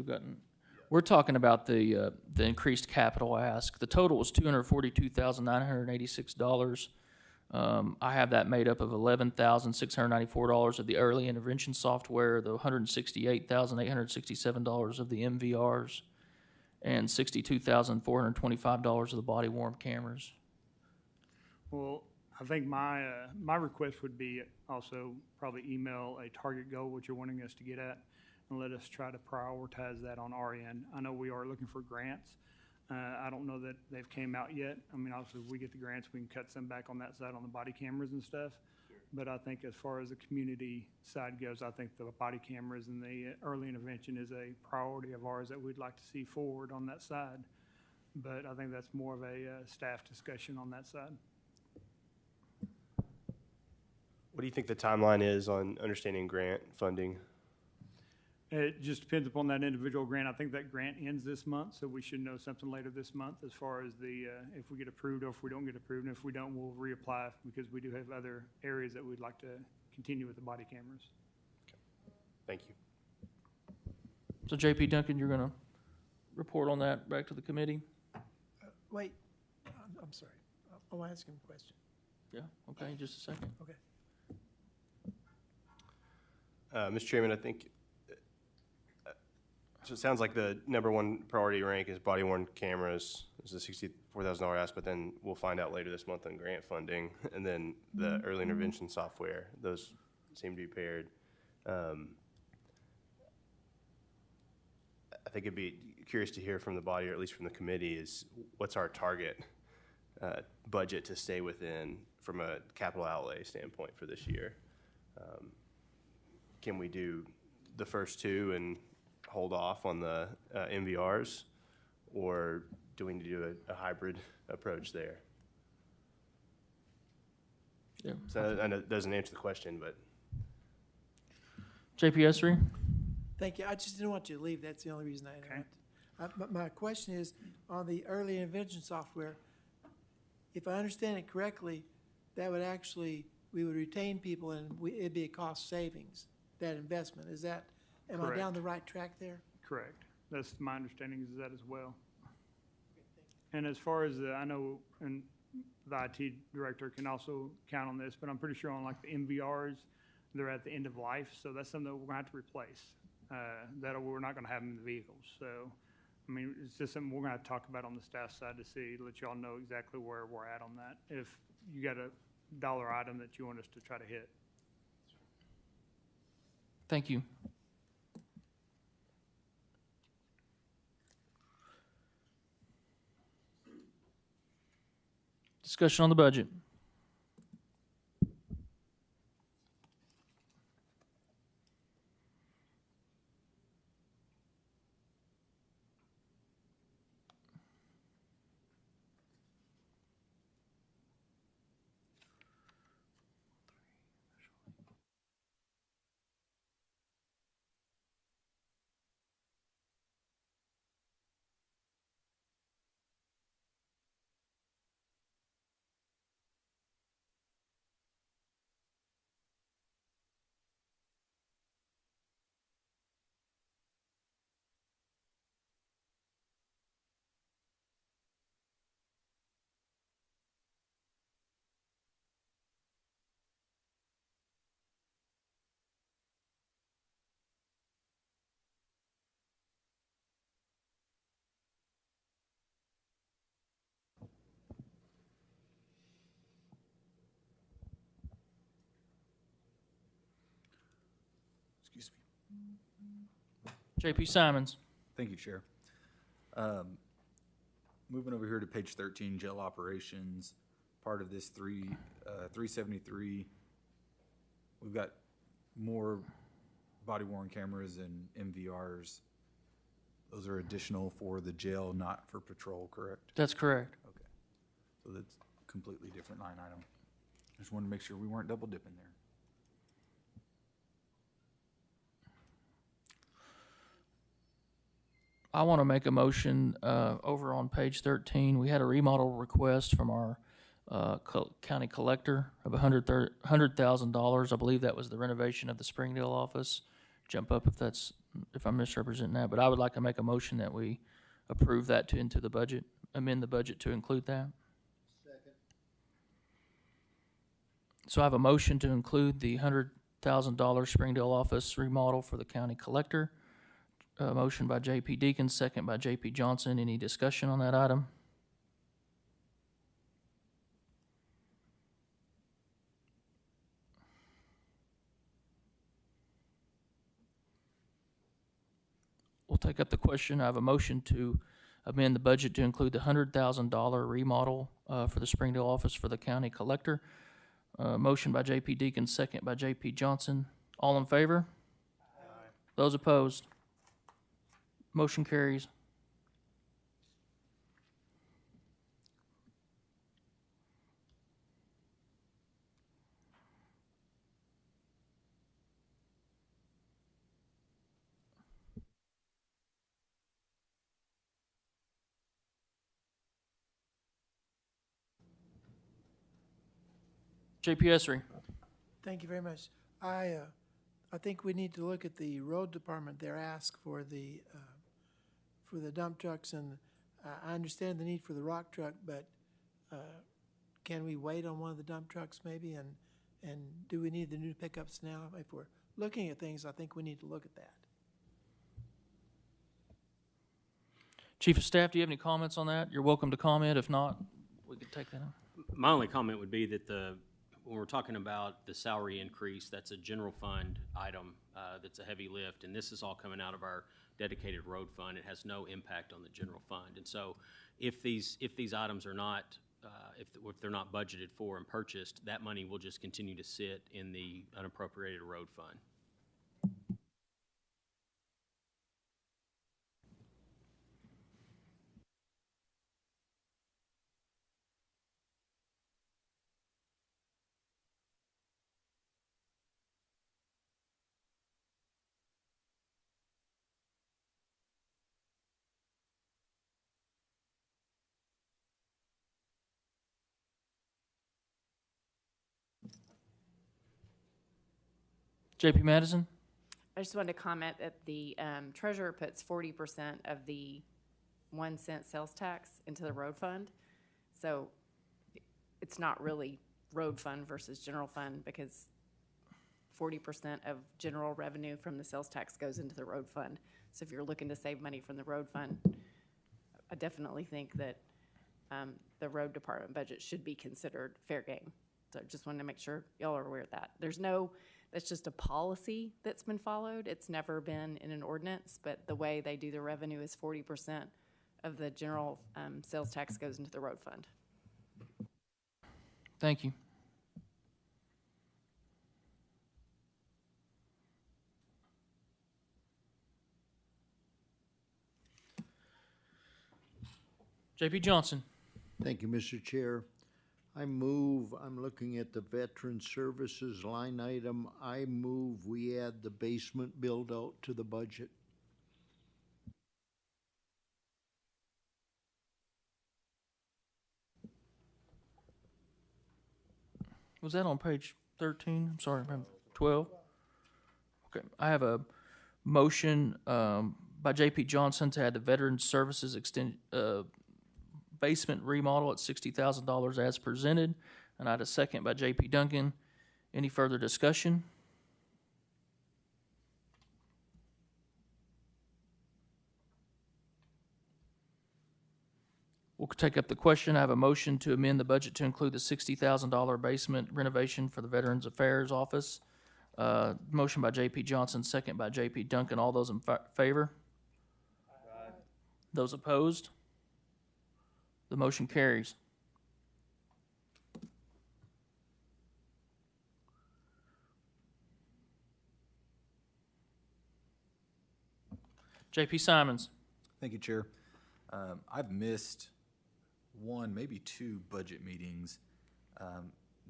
we're talking about the increased capital ask. The total was $242,986. I have that made up of $11,694 of the early intervention software, the $168,867 of the MVRs, and $62,425 of the body worn cameras. Well, I think my request would be also probably email a target goal, what you're wanting us to get at, and let us try to prioritize that on our end. I know we are looking for grants. I don't know that they've came out yet. I mean, obviously, if we get the grants, we can cut some back on that side on the body cameras and stuff. Sure. But I think as far as the community side goes, I think the body cameras and the early intervention is a priority of ours that we'd like to see forward on that side. But I think that's more of a staff discussion on that side. What do you think the timeline is on understanding grant funding? It just depends upon that individual grant. I think that grant ends this month, so we should know something later this month as far as if we get approved or if we don't get approved. And if we don't, we'll reapply because we do have other areas that we'd like to continue with the body cameras. Okay. Thank you. So JP Duncan, you're going to report on that back to the committee? Wait, I'm sorry. I'll ask him a question. Yeah, okay, just a second. Okay. Mr. Chairman, I think, so it sounds like the number one priority rank is body worn cameras. It's a $64,000 ask, but then we'll find out later this month on grant funding. And then the early intervention software, those seem to be paired. I think it'd be curious to hear from the body, or at least from the committee, is what's our target budget to stay within from a capital outlay standpoint for this year? Can we do the first two and hold off on the MVRs, or do we need to do a hybrid approach there? Yeah. So I know it doesn't answer the question, but. JP Esri? Thank you. I just didn't want you to leave. That's the only reason I interrupted. My question is, on the early intervention software, if I understand it correctly, that would actually, we would retain people and it'd be a cost savings, that investment. Is that, am Correct. I down the right track there? Correct. That's my understanding is that as well. And as far as I know, and the IT director can also count on this, but I'm pretty sure on like the MVRs, they're at the end of life, so that's something that we're going to have to replace. We're not going to have them in the vehicles. So, I mean, it's just something we're going to have to talk about on the staff side to see, let y'all know exactly where we're at on that. If you got a dollar item that you want us to try to hit. Thank you. Discussion on the budget. Excuse me. JP Simons. Thank you, Chair. Moving over here to page 13, jail operations, part of this 373, we've got more body worn cameras and MVRs. Those are additional for the jail, not for patrol, correct? That's correct. Okay. So that's a completely different line item. Just wanted to make sure we weren't double dipping there. I want to make a motion over on page 13. We had a remodel request from our county collector of $100,000. I believe that was the renovation of the Springdale office. Jump up if I'm misrepresenting that. But I would like to make a motion that we approve that into the budget, amend the budget to include that. Second. So I have a motion to include the $100,000 Springdale office remodel for the county collector. Motion by J.P. Deacon, second by J.P. Johnson. Any discussion on that item? We'll take up the question. I have a motion to amend the budget to include the $100,000 remodel for the Springdale office for the county collector. Motion by J.P. Deacon, second by J.P. Johnson. All in favor? Aye. Those opposed? Motion carries. JP Essery. Thank you very much. I think we need to look at the road department. They're asked for the dump trucks, and I understand the need for the rock truck, but can we wait on one of the dump trucks maybe? And do we need the new pickups now? If we're looking at things, I think we need to look at that. Chief of Staff, do you have any comments on that? You're welcome to comment. If not, we could take that on. My only comment would be that when we're talking about the salary increase, that's a general fund item that's a heavy lift, and this is all coming out of our dedicated road fund. It has no impact on the general fund. And so if these items are not, if they're not budgeted for and purchased, that money will just continue to sit in the unappropriated road fund. JP Madison? I just wanted to comment that the treasurer puts 40% of the 1 cent sales tax into the road fund. So it's not really road fund versus general fund, because 40% of general revenue from the sales tax goes into the road fund. So if you're looking to save money from the road fund, I definitely think that the road department budget should be considered fair game. So I just wanted to make sure y'all are aware of that. That's just a policy that's been followed. It's never been in an ordinance, but the way they do the revenue is 40% of the general sales tax goes into the road fund. Thank you. JP Johnson. Thank you, Mr. Chair. I'm looking at the Veteran Services line item. I move we add the basement build-out to the budget. Was that on page 13? I'm sorry, 12? Okay, I have a motion by J.P. Johnson to add the Veteran Services basement remodel at $60,000 as presented, and I had a second by J.P. Duncan. Any further discussion? We'll take up the question. I have a motion to amend the budget to include the $60,000 basement renovation for the Veterans Affairs Office. Motion by J.P. Johnson, second by J.P. Duncan. All those in favor? Those opposed? The motion carries. J.P. Simons. Thank you, Chair. I've missed one, maybe two budget meetings.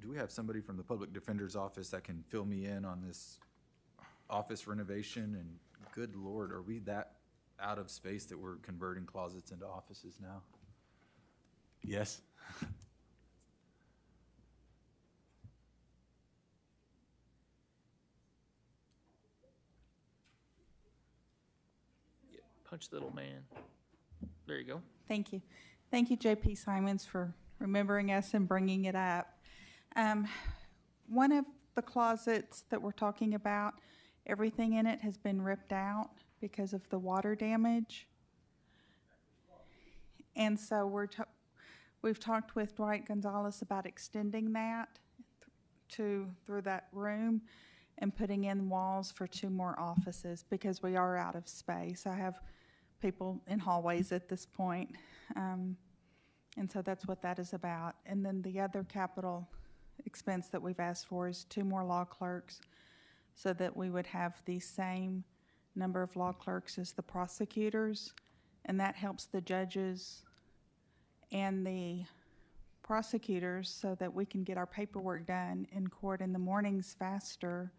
Do we have somebody from the Public Defender's Office that can fill me in on this office renovation? And good Lord, are we that out of space that we're converting closets into offices now? Yes? Punch the little man. There you go. Thank you. Thank you, J.P. Simons, for remembering us and bringing it up. One of the closets that we're talking about, everything in it has been ripped out because of the water damage. And so we've talked with Dwight Gonzalez about extending that through that room and putting in walls for 2 more offices because we are out of space. I have people in hallways at this point. And so that's what that is about. And then the other capital expense that we've asked for is 2 more law clerks so that we would have the same number of law clerks as the prosecutors. And that helps the judges and the prosecutors so that we can get our paperwork done in court in the mornings faster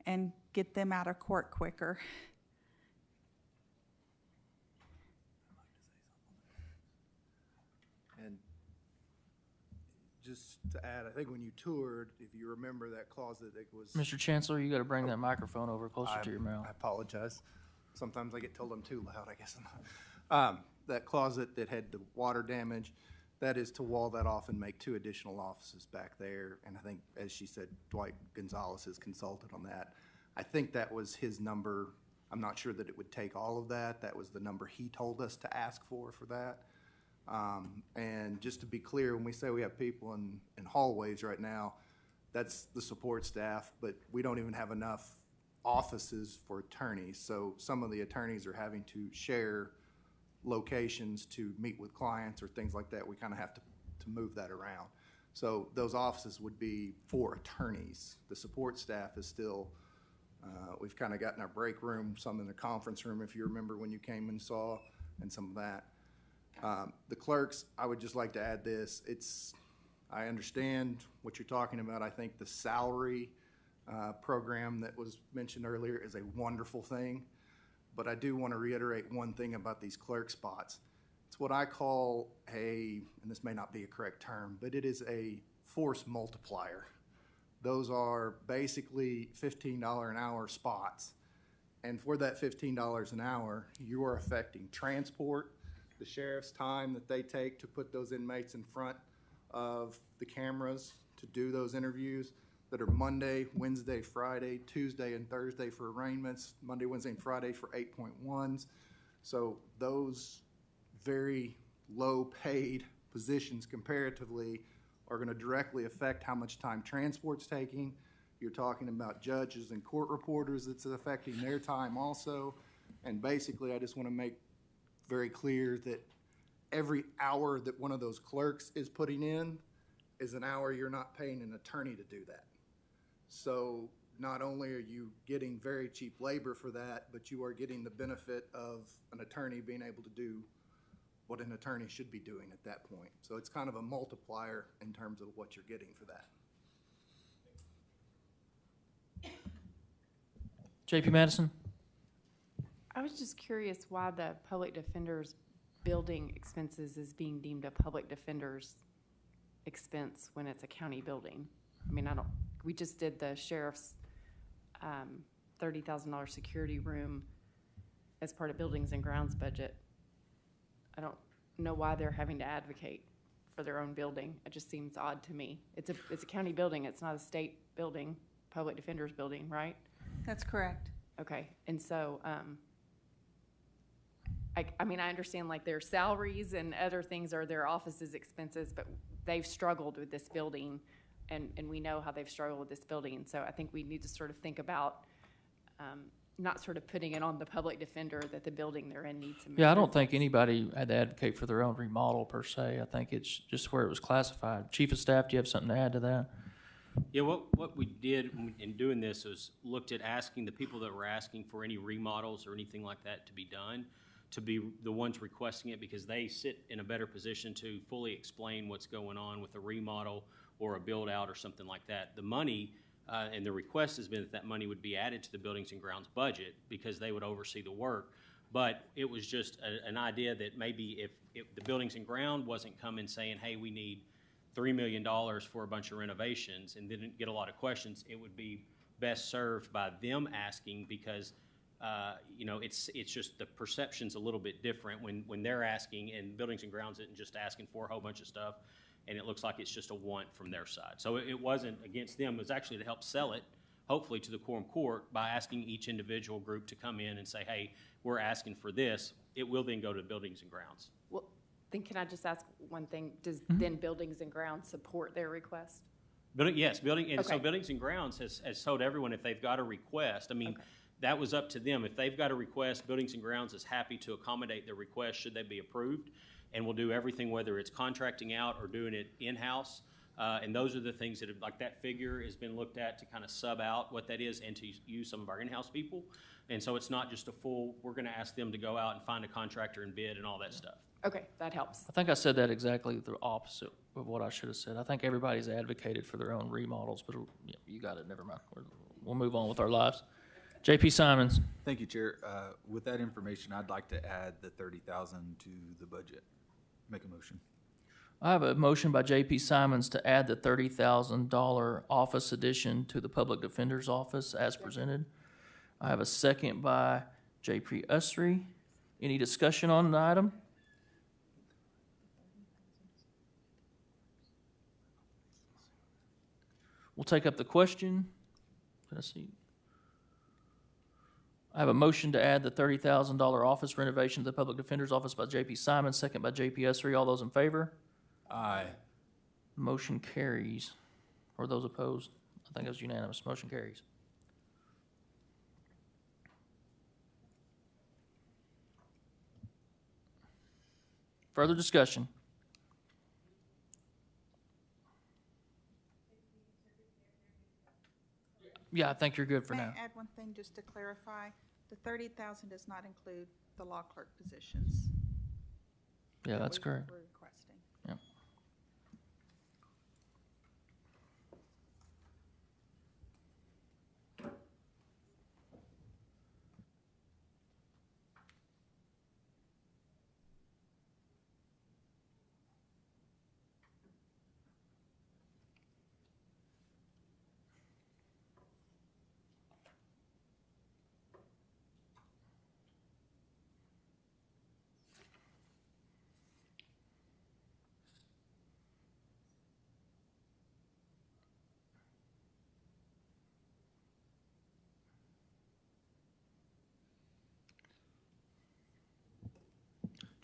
and get them out of court quicker. And just to add, I think when you toured, if you remember that closet, it was. Mr. Chancellor, you got to bring that microphone over closer to your mouth. I apologize. Sometimes I get told I'm too loud, I guess. That closet that had the water damage, that is to wall that off and make 2 additional offices back there. And I think, as she said, Dwight Gonzalez has consulted on that. I think that was his number. I'm not sure that it would take all of that. That was the number he told us to ask for that. And just to be clear, when we say we have people in hallways right now, that's the support staff, but we don't even have enough offices for attorneys. So some of the attorneys are having to share locations to meet with clients or things like that. We kind of have to move that around. So those offices would be for attorneys. The support staff is still, we've kind of gotten our break room, some in the conference room, if you remember when you came and saw, and some of that. The clerks, I would just like to add this. I understand what you're talking about. I think the salary program that was mentioned earlier is a wonderful thing. But I do want to reiterate one thing about these clerk spots. It's what I call and this may not be a correct term, but it is a force multiplier. Those are basically $15 an hour spots. And for that $15 an hour, you are affecting transport, the sheriff's time that they take to put those inmates in front of the cameras to do those interviews that are Monday, Wednesday, Friday, Tuesday, and Thursday for arraignments, Monday, Wednesday, and Friday for 8.1s. So those very low-paid positions comparatively are going to directly affect how much time transport's taking. You're talking about judges and court reporters that's affecting their time also. And basically, I just want to make very clear that every hour that one of those clerks is putting in is an hour you're not paying an attorney to do that. So not only are you getting very cheap labor for that, but you are getting the benefit of an attorney being able to do what an attorney should be doing at that point. So it's kind of a multiplier in terms of what you're getting for that. J.P. Madison? I was just curious why the public defender's building expenses is being deemed a public defender's expense when it's a county building. I mean, we just did the sheriff's $30,000 security room as part of buildings and grounds budget. I don't know why they're having to advocate for their own building. It just seems odd to me. It's a county building. It's not a state building, public defender's building, right? That's correct. Okay, and so, I mean, I understand like their salaries and other things are their offices expenses, but they've struggled with this building and we know how they've struggled with this building. And so I think we need to sort of think about not sort of putting it on the public defender that the building they're in needs some Yeah, I don't improvements. think anybody had to advocate for their own remodel per se. I think it's just where it was classified. Chief of Staff, do you have something to add to that? Yeah, what we did in doing this was looked at asking the people that were asking for any remodels or anything like that to be done, to be the ones requesting it, because they sit in a better position to fully explain what's going on with a remodel or a build out or something like that. The money, and the request has been that that money would be added to the Buildings and Grounds budget because they would oversee the work. But it was just an idea that maybe if the Buildings and Ground wasn't coming saying, hey, we need $3 million for a bunch of renovations and didn't get a lot of questions, it would be best served by them asking, because you know, it's just the perception's a little bit different when they're asking, and Buildings and Grounds isn't just asking for a whole bunch of stuff, and it looks like it's just a want from their side. So it wasn't against them, it was actually to help sell it, hopefully to the quorum court, by asking each individual group to come in and say, hey, we're asking for this. It will then go to Buildings and Grounds. Well, then can I just ask one thing? Does then Buildings and Grounds support their request? Yes, so Okay. Buildings and Grounds has told everyone if they've got a request, I mean, that was up to them. If they've got a request, Buildings and Grounds is happy to accommodate their request should they be approved, and we'll do everything, whether it's contracting out or doing it in-house. And those are the things that, like that figure has been looked at to kind of sub out what that is and to use some of our in-house people. And so it's not just a full, we're going to ask them to go out and find a contractor and bid and all that stuff. Okay, that helps. I think I said that exactly the opposite of what I should have said. I think everybody's advocated for their own remodels, but yeah, you got it, never mind. We'll move on with our lives. JP Simons. Thank you, Chair. With that information, I'd like to add the 30,000 to the budget. Make a motion. I have a motion by JP Simons to add the $30,000 office addition to the Public Defender's Office as presented. I have a second by JP Usry. Any discussion on the item? We'll take up the question. Let's see. I have a motion to add the $30,000 office renovation to the Public Defender's Office by JP Simons, second by JP Usry. All those in favor? Aye. Motion carries. Or those opposed? I think it was unanimous. Motion carries. Further discussion? Yeah, I think you're good for May now. I add one thing just to clarify? The 30,000 does not include the law clerk positions. Yeah, that that's correct. We're requesting. Yeah.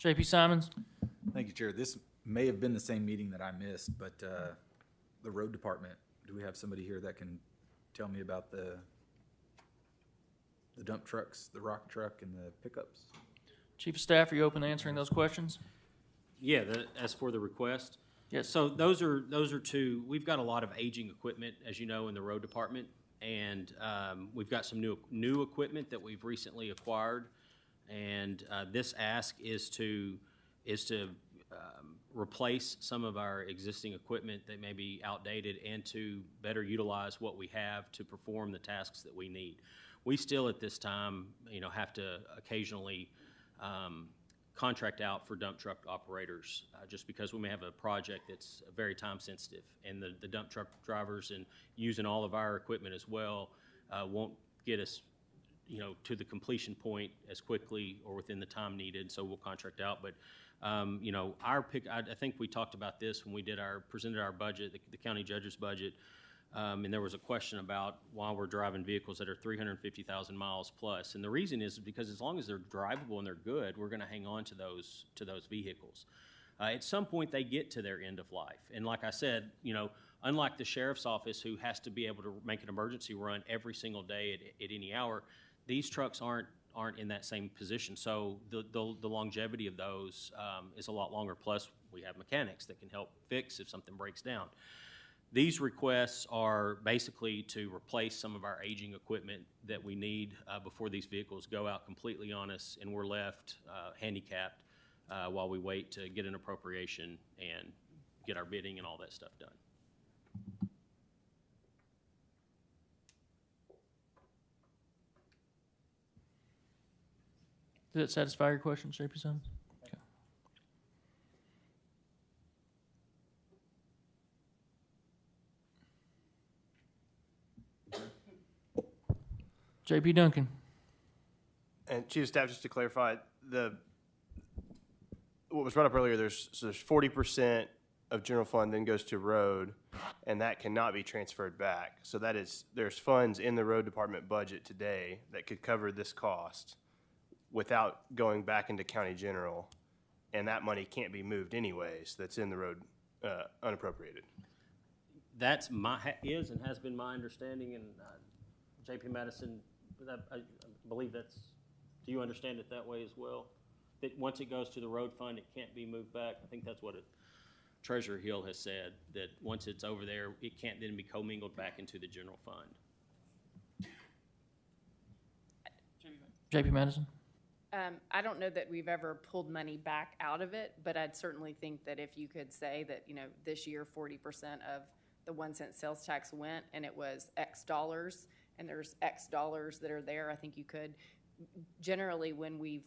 JP Simons? Thank you, Chair. This may have been the same meeting that I missed, but the road department, do we have somebody here that can tell me about the dump trucks, the rock truck, and the pickups? Chief of Staff, are you open to answering those questions? Yeah, as for the request? Yes. So those are two, we've got a lot of aging equipment, as you know, in the road department. And we've got some new equipment that we've recently acquired. And this ask is to replace some of our existing equipment that may be outdated and to better utilize what we have to perform the tasks that we need. We still at this time, have to occasionally contract out for dump truck operators just because we may have a project that's very time sensitive, and the dump truck drivers and using all of our equipment as well won't get us to the completion point as quickly or within the time needed, so we'll contract out. But, I think we talked about this when we presented our budget, the county judge's budget, and there was a question about why we're driving vehicles that are 350,000 miles plus. And the reason is because as long as they're drivable and they're good, we're going to hang on to those vehicles. At some point, they get to their end of life. And like I said, Unlike the sheriff's office, who has to be able to make an emergency run every single day at any hour, these trucks aren't in that same position. So the longevity of those is a lot longer. Plus, we have mechanics that can help fix if something breaks down. These requests are basically to replace some of our aging equipment that we need before these vehicles go out completely on us and we're left handicapped while we wait to get an appropriation and get our bidding and all that stuff done. Did that satisfy your question, JP Simmons? Okay. JP Duncan. And Chief of Staff, just to clarify, what was brought up earlier, there's 40% of general fund then goes to road, and that cannot be transferred back. So there's funds in the road department budget today that could cover this cost without going back into county general, and that money can't be moved anyways. That's in the road unappropriated. That's is and has been my understanding, and JP Madison, I believe that's. Do you understand it that way as well? That once it goes to the road fund, it can't be moved back. I think that's what Treasurer Hill has said, that once it's over there, it can't then be commingled back into the general fund. JP Madison. I don't know that we've ever pulled money back out of it, but I'd certainly think that if you could say that, this year 40% of the 1 cent sales tax went and it was X dollars and there's X dollars that are there, I think you could. Generally, when we've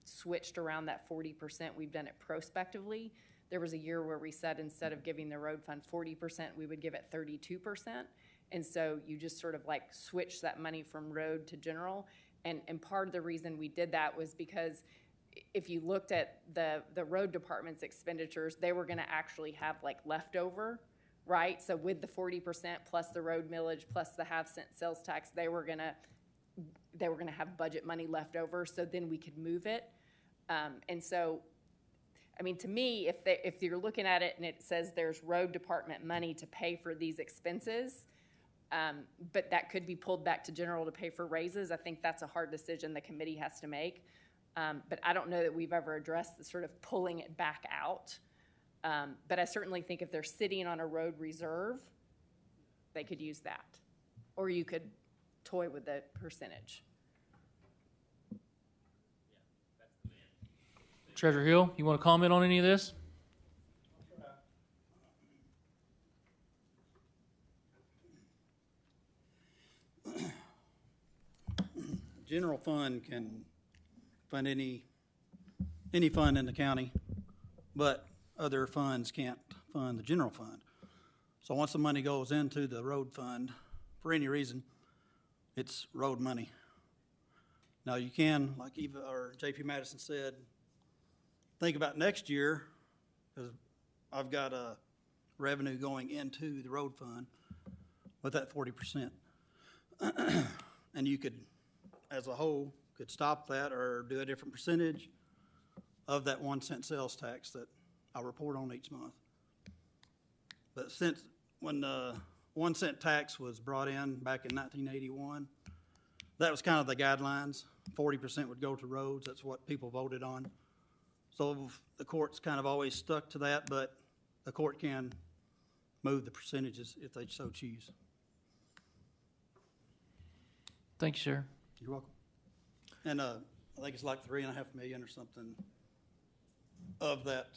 switched around that 40%, we've done it prospectively. There was a year where we said instead of giving the road fund 40%, we would give it 32%. And so you just sort of like switch that money from road to general. And part of the reason we did that was because if you looked at the road department's expenditures, they were going to actually have like leftover, right? So with the 40% plus the road millage plus the half-cent sales tax, they were going to have budget money left over, so then we could move it. And so, I mean, to me, if you're looking at it and it says there's road department money to pay for these expenses, but that could be pulled back to general to pay for raises, I think that's a hard decision the committee has to make. But I don't know that we've ever addressed the sort of pulling it back out. But I certainly think if they're sitting on a road reserve, they could use that. Or you could toy with the percentage. Treasurer Hill, you want to comment on any of this? General fund can fund any fund in the county, but other funds can't fund the general fund. So once the money goes into the road fund, for any reason, it's road money. Now you can, like Eva or JP Madison said, think about next year, because I've got a revenue going into the road fund with that 40%. And you could, as a whole, could stop that or do a different percentage of that 1 cent sales tax that I report on each month. But since when the 1 cent tax was brought in back in 1981, that was kind of the guidelines. 40% would go to roads. That's what people voted on. So the court's kind of always stuck to that, but the court can move the percentages if they so choose. Thank you, sir. You're welcome. And I think it's like $3.5 million or something of that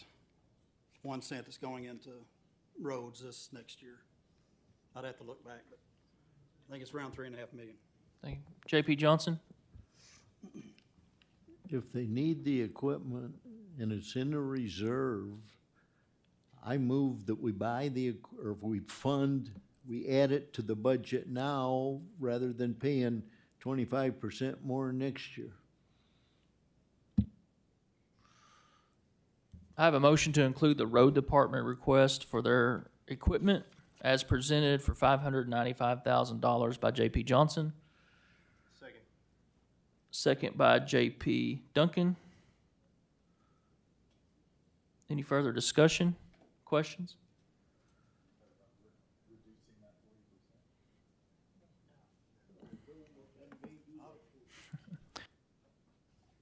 1 cent that's going into roads this next year. I'd have to look back, but I think it's around $3.5 million. Thank you. JP Johnson? If they need the equipment and it's in a reserve, I move that we buy or if we we add it to the budget now rather than paying 25% more next year. I have a motion to include the road department request for their equipment as presented for $595,000 by JP Johnson. Second. Second by JP Duncan. Any further discussion, questions?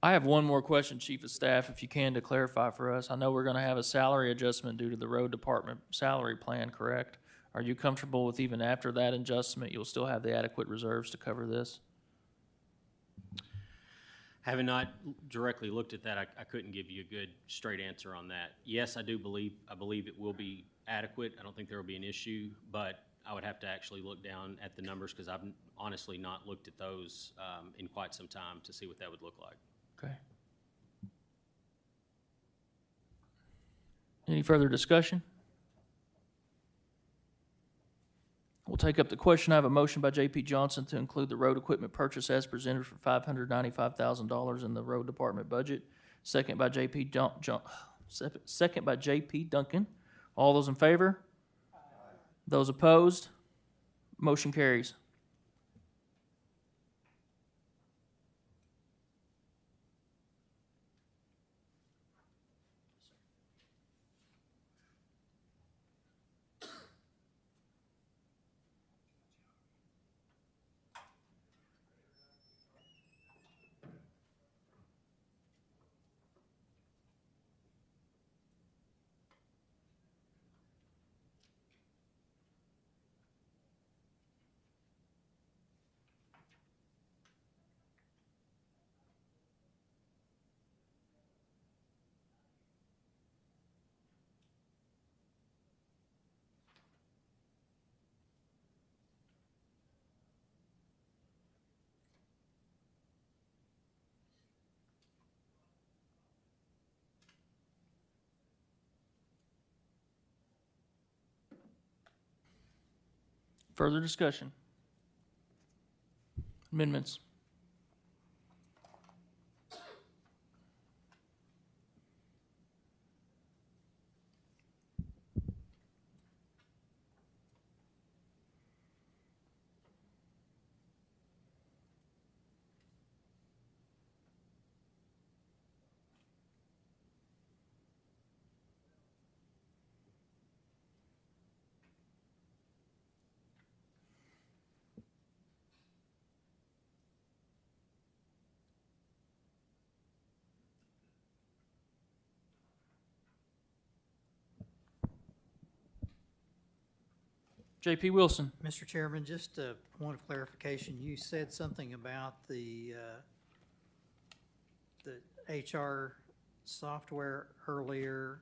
I have one more question, Chief of Staff, if you can, to clarify for us. I know we're gonna have a salary adjustment due to the road department salary plan, correct? Are you comfortable with even after that adjustment, you'll still have the adequate reserves to cover this? Having not directly looked at that, I couldn't give you a good straight answer on that. Yes, I believe it will be adequate. I don't think there will be an issue, but I would have to actually look down at the numbers because I've honestly not looked at those in quite some time to see what that would look like. Okay. Any further discussion? We'll take up the question. I have a motion by J.P. Johnson to include the road equipment purchase as presented for $595,000 in the road department budget. Second by J.P. Second by J.P. Duncan. All those in favor? Aye. Those opposed? Motion carries. Further discussion? Amendments? J.P. Wilson. Mr. Chairman, just a point of clarification. You said something about the HR software earlier.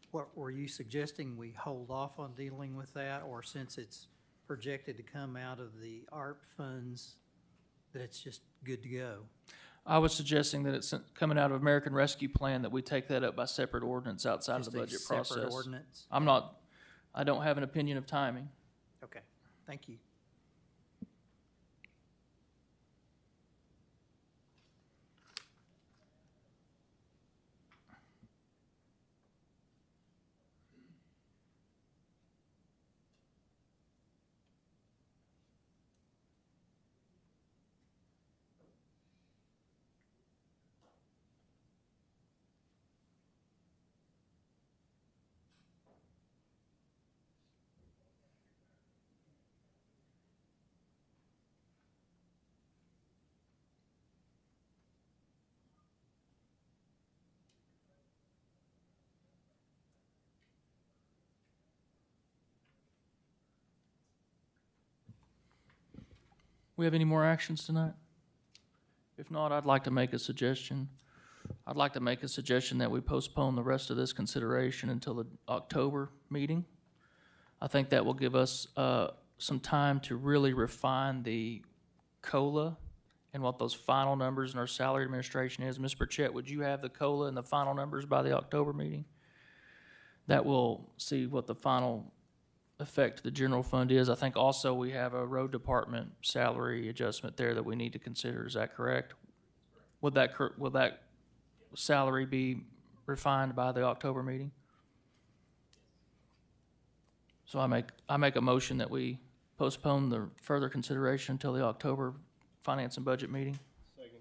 What were you suggesting? We hold off on dealing with that, or since it's projected to come out of the ARP funds, that it's just good to go? I was suggesting that it's coming out of American Rescue Plan, that we take that up by separate ordinance outside of the budget process. Just a separate ordinance? I don't have an opinion of timing. Okay, thank you. We have any more actions tonight? If not, I'd like to make a suggestion. I'd like to make a suggestion that we postpone the rest of this consideration until the October meeting. I think that will give us some time to really refine the COLA and what those final numbers in our salary administration is. Ms. Burchett, would you have the COLA and the final numbers by the October meeting? That will see what the final effect to the general fund is. I think also we have a road department salary adjustment there that we need to consider. Is that correct? Will that salary be refined by the October meeting? So I make a motion that we postpone the further consideration until the October Finance and Budget meeting. Second.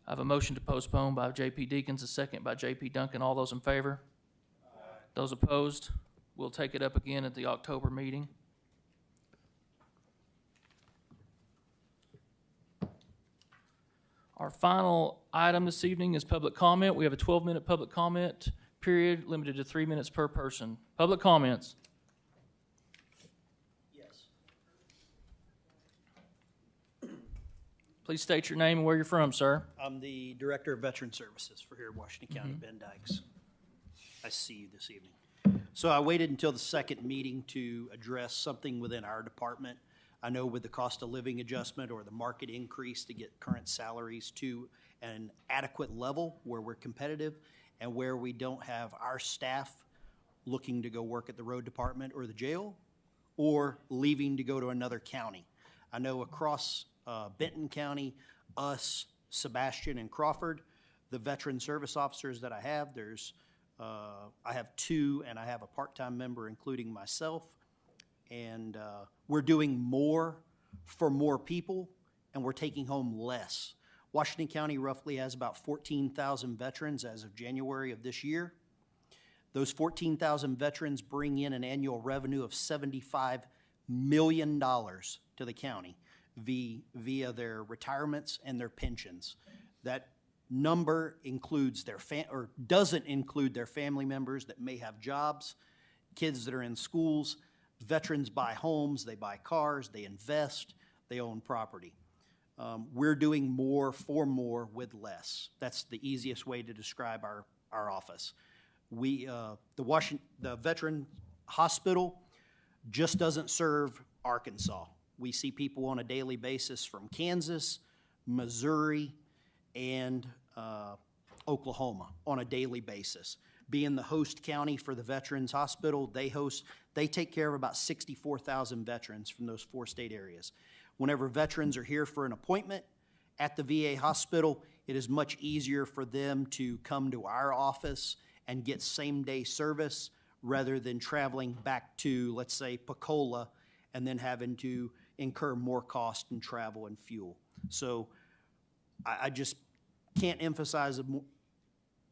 I have a motion to postpone by J.P. Deacons, a second by J.P. Duncan. All those in favor? Aye. Those opposed? We'll take it up again at the October meeting. Our final item this evening is public comment. We have a 12-minute public comment period, limited to 3 minutes per person. Public comments. Yes. Please state your name and where you're from, sir. I'm the Director of Veteran Services for here in Washington County, Ben Dykes. I see you this evening. So I waited until the second meeting to address something within our department. I know with the cost of living adjustment or the market increase to get current salaries to an adequate level where we're competitive and where we don't have our staff looking to go work at the road department or the jail or leaving to go to another county. I know across Benton County, us, Sebastian, and Crawford, the veteran service officers that I have, I have 2 and I have a part-time member including myself. And we're doing more for more people, and we're taking home less. Washington County roughly has about 14,000 veterans as of January of this year. Those 14,000 veterans bring in an annual revenue of $75 million to the county via their retirements and their pensions. That number includes doesn't include their family members that may have jobs, kids that are in schools. Veterans buy homes, they buy cars, they invest, they own property. We're doing more for more with less. That's the easiest way to describe our office. The Veteran Hospital just doesn't serve Arkansas. We see people on a daily basis from Kansas, Missouri, and Oklahoma on a daily basis. Being the host county for the Veterans Hospital, they take care of about 64,000 veterans from those 4 state areas. Whenever veterans are here for an appointment at the VA hospital, it is much easier for them to come to our office and get same-day service rather than traveling back to, let's say, Pensacola and then having to incur more cost in travel and fuel. So I just can't emphasize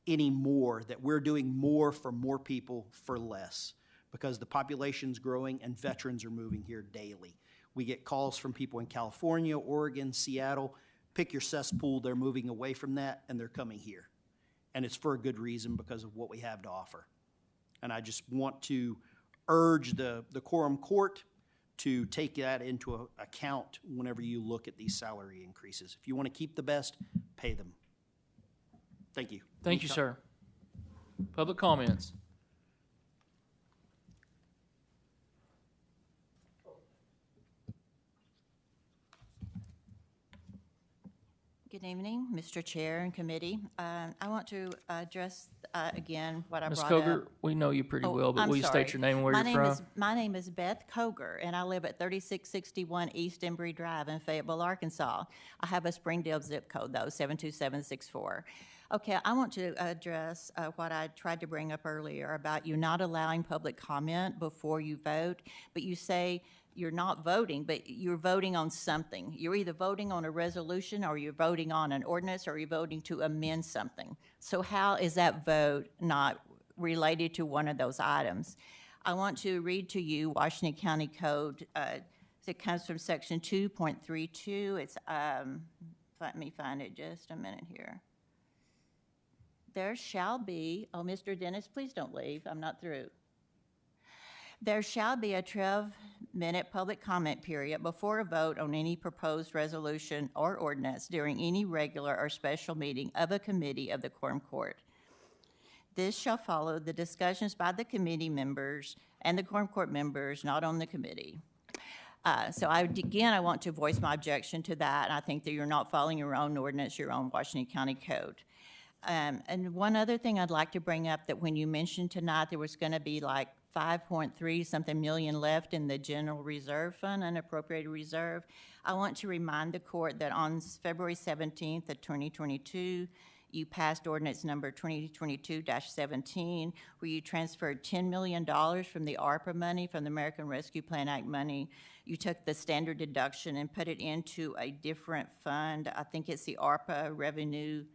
anymore that we're doing more for more people for less because the population's growing and veterans are moving here daily. We get calls from people in California, Oregon, Seattle. Pick your cesspool, they're moving away from that and they're coming here. And it's for a good reason because of what we have to offer. And I just want to urge the quorum court to take that into account whenever you look at these salary increases. If you want to keep the best, pay them. Thank you. Thank you, sir. Public comments. Good evening, Mr. Chair and committee. I want to address again what I Ms. brought Coger, up. we know you pretty well, but I'm will you sorry. state your name and where you're from? My name is Beth Coger, and I live at 3661 East Embry Drive in Fayetteville, Arkansas. I have a Springdale zip code, though, 72764. Okay, I want to address what I tried to bring up earlier about you not allowing public comment before you vote, but you say you're not voting, but you're voting on something. You're either voting on a resolution or you're voting on an ordinance or you're voting to amend something. So how is that vote not related to one of those items? I want to read to you Washington County Code. It comes from section 2.32. It's, let me find it just a minute here. There shall be, oh, Mr. Dennis, please don't leave. I'm not through. There shall be a 12-minute public comment period before a vote on any proposed resolution or ordinance during any regular or special meeting of a committee of the quorum court. This shall follow the discussions by the committee members and the quorum court members not on the committee. Again, I want to voice my objection to that. I think that you're not following your own ordinance, your own Washington County Code. And one other thing I'd like to bring up, that when you mentioned tonight there was going to be like 5.3 something million left in the general reserve fund, unappropriated reserve, I want to remind the court that on February 17th of 2022, you passed ordinance number 2022-17, where you transferred $10 million from the ARPA money, from the American Rescue Plan Act money. You took the standard deduction and put it into a different fund. I think it's the ARPA Revenue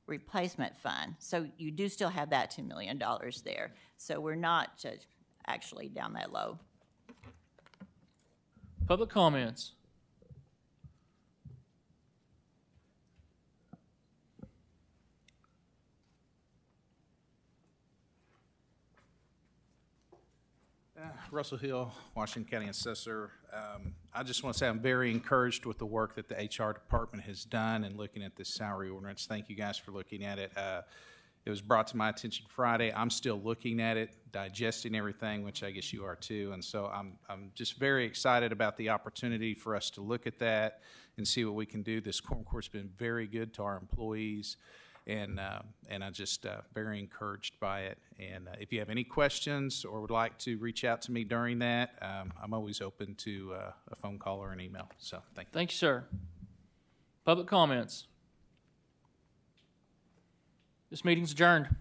Replacement Fund. So you do still have that $10 million there. So we're not actually down that low. Public comments. Russell Hill, Washington County Assessor. I just want to say I'm very encouraged with the work that the HR department has done in looking at this salary ordinance. Thank you guys for looking at it. It was brought to my attention Friday. I'm still looking at it, digesting everything, which I guess you are too. And so I'm just very excited about the opportunity for us to look at that and see what we can do. This Quorum Court's been very good to our employees, and I'm just very encouraged by it. And if you have any questions or would like to reach out to me during that, I'm always open to a phone call or an email. So thank you. Thank you, sir. Public comments. This meeting's adjourned.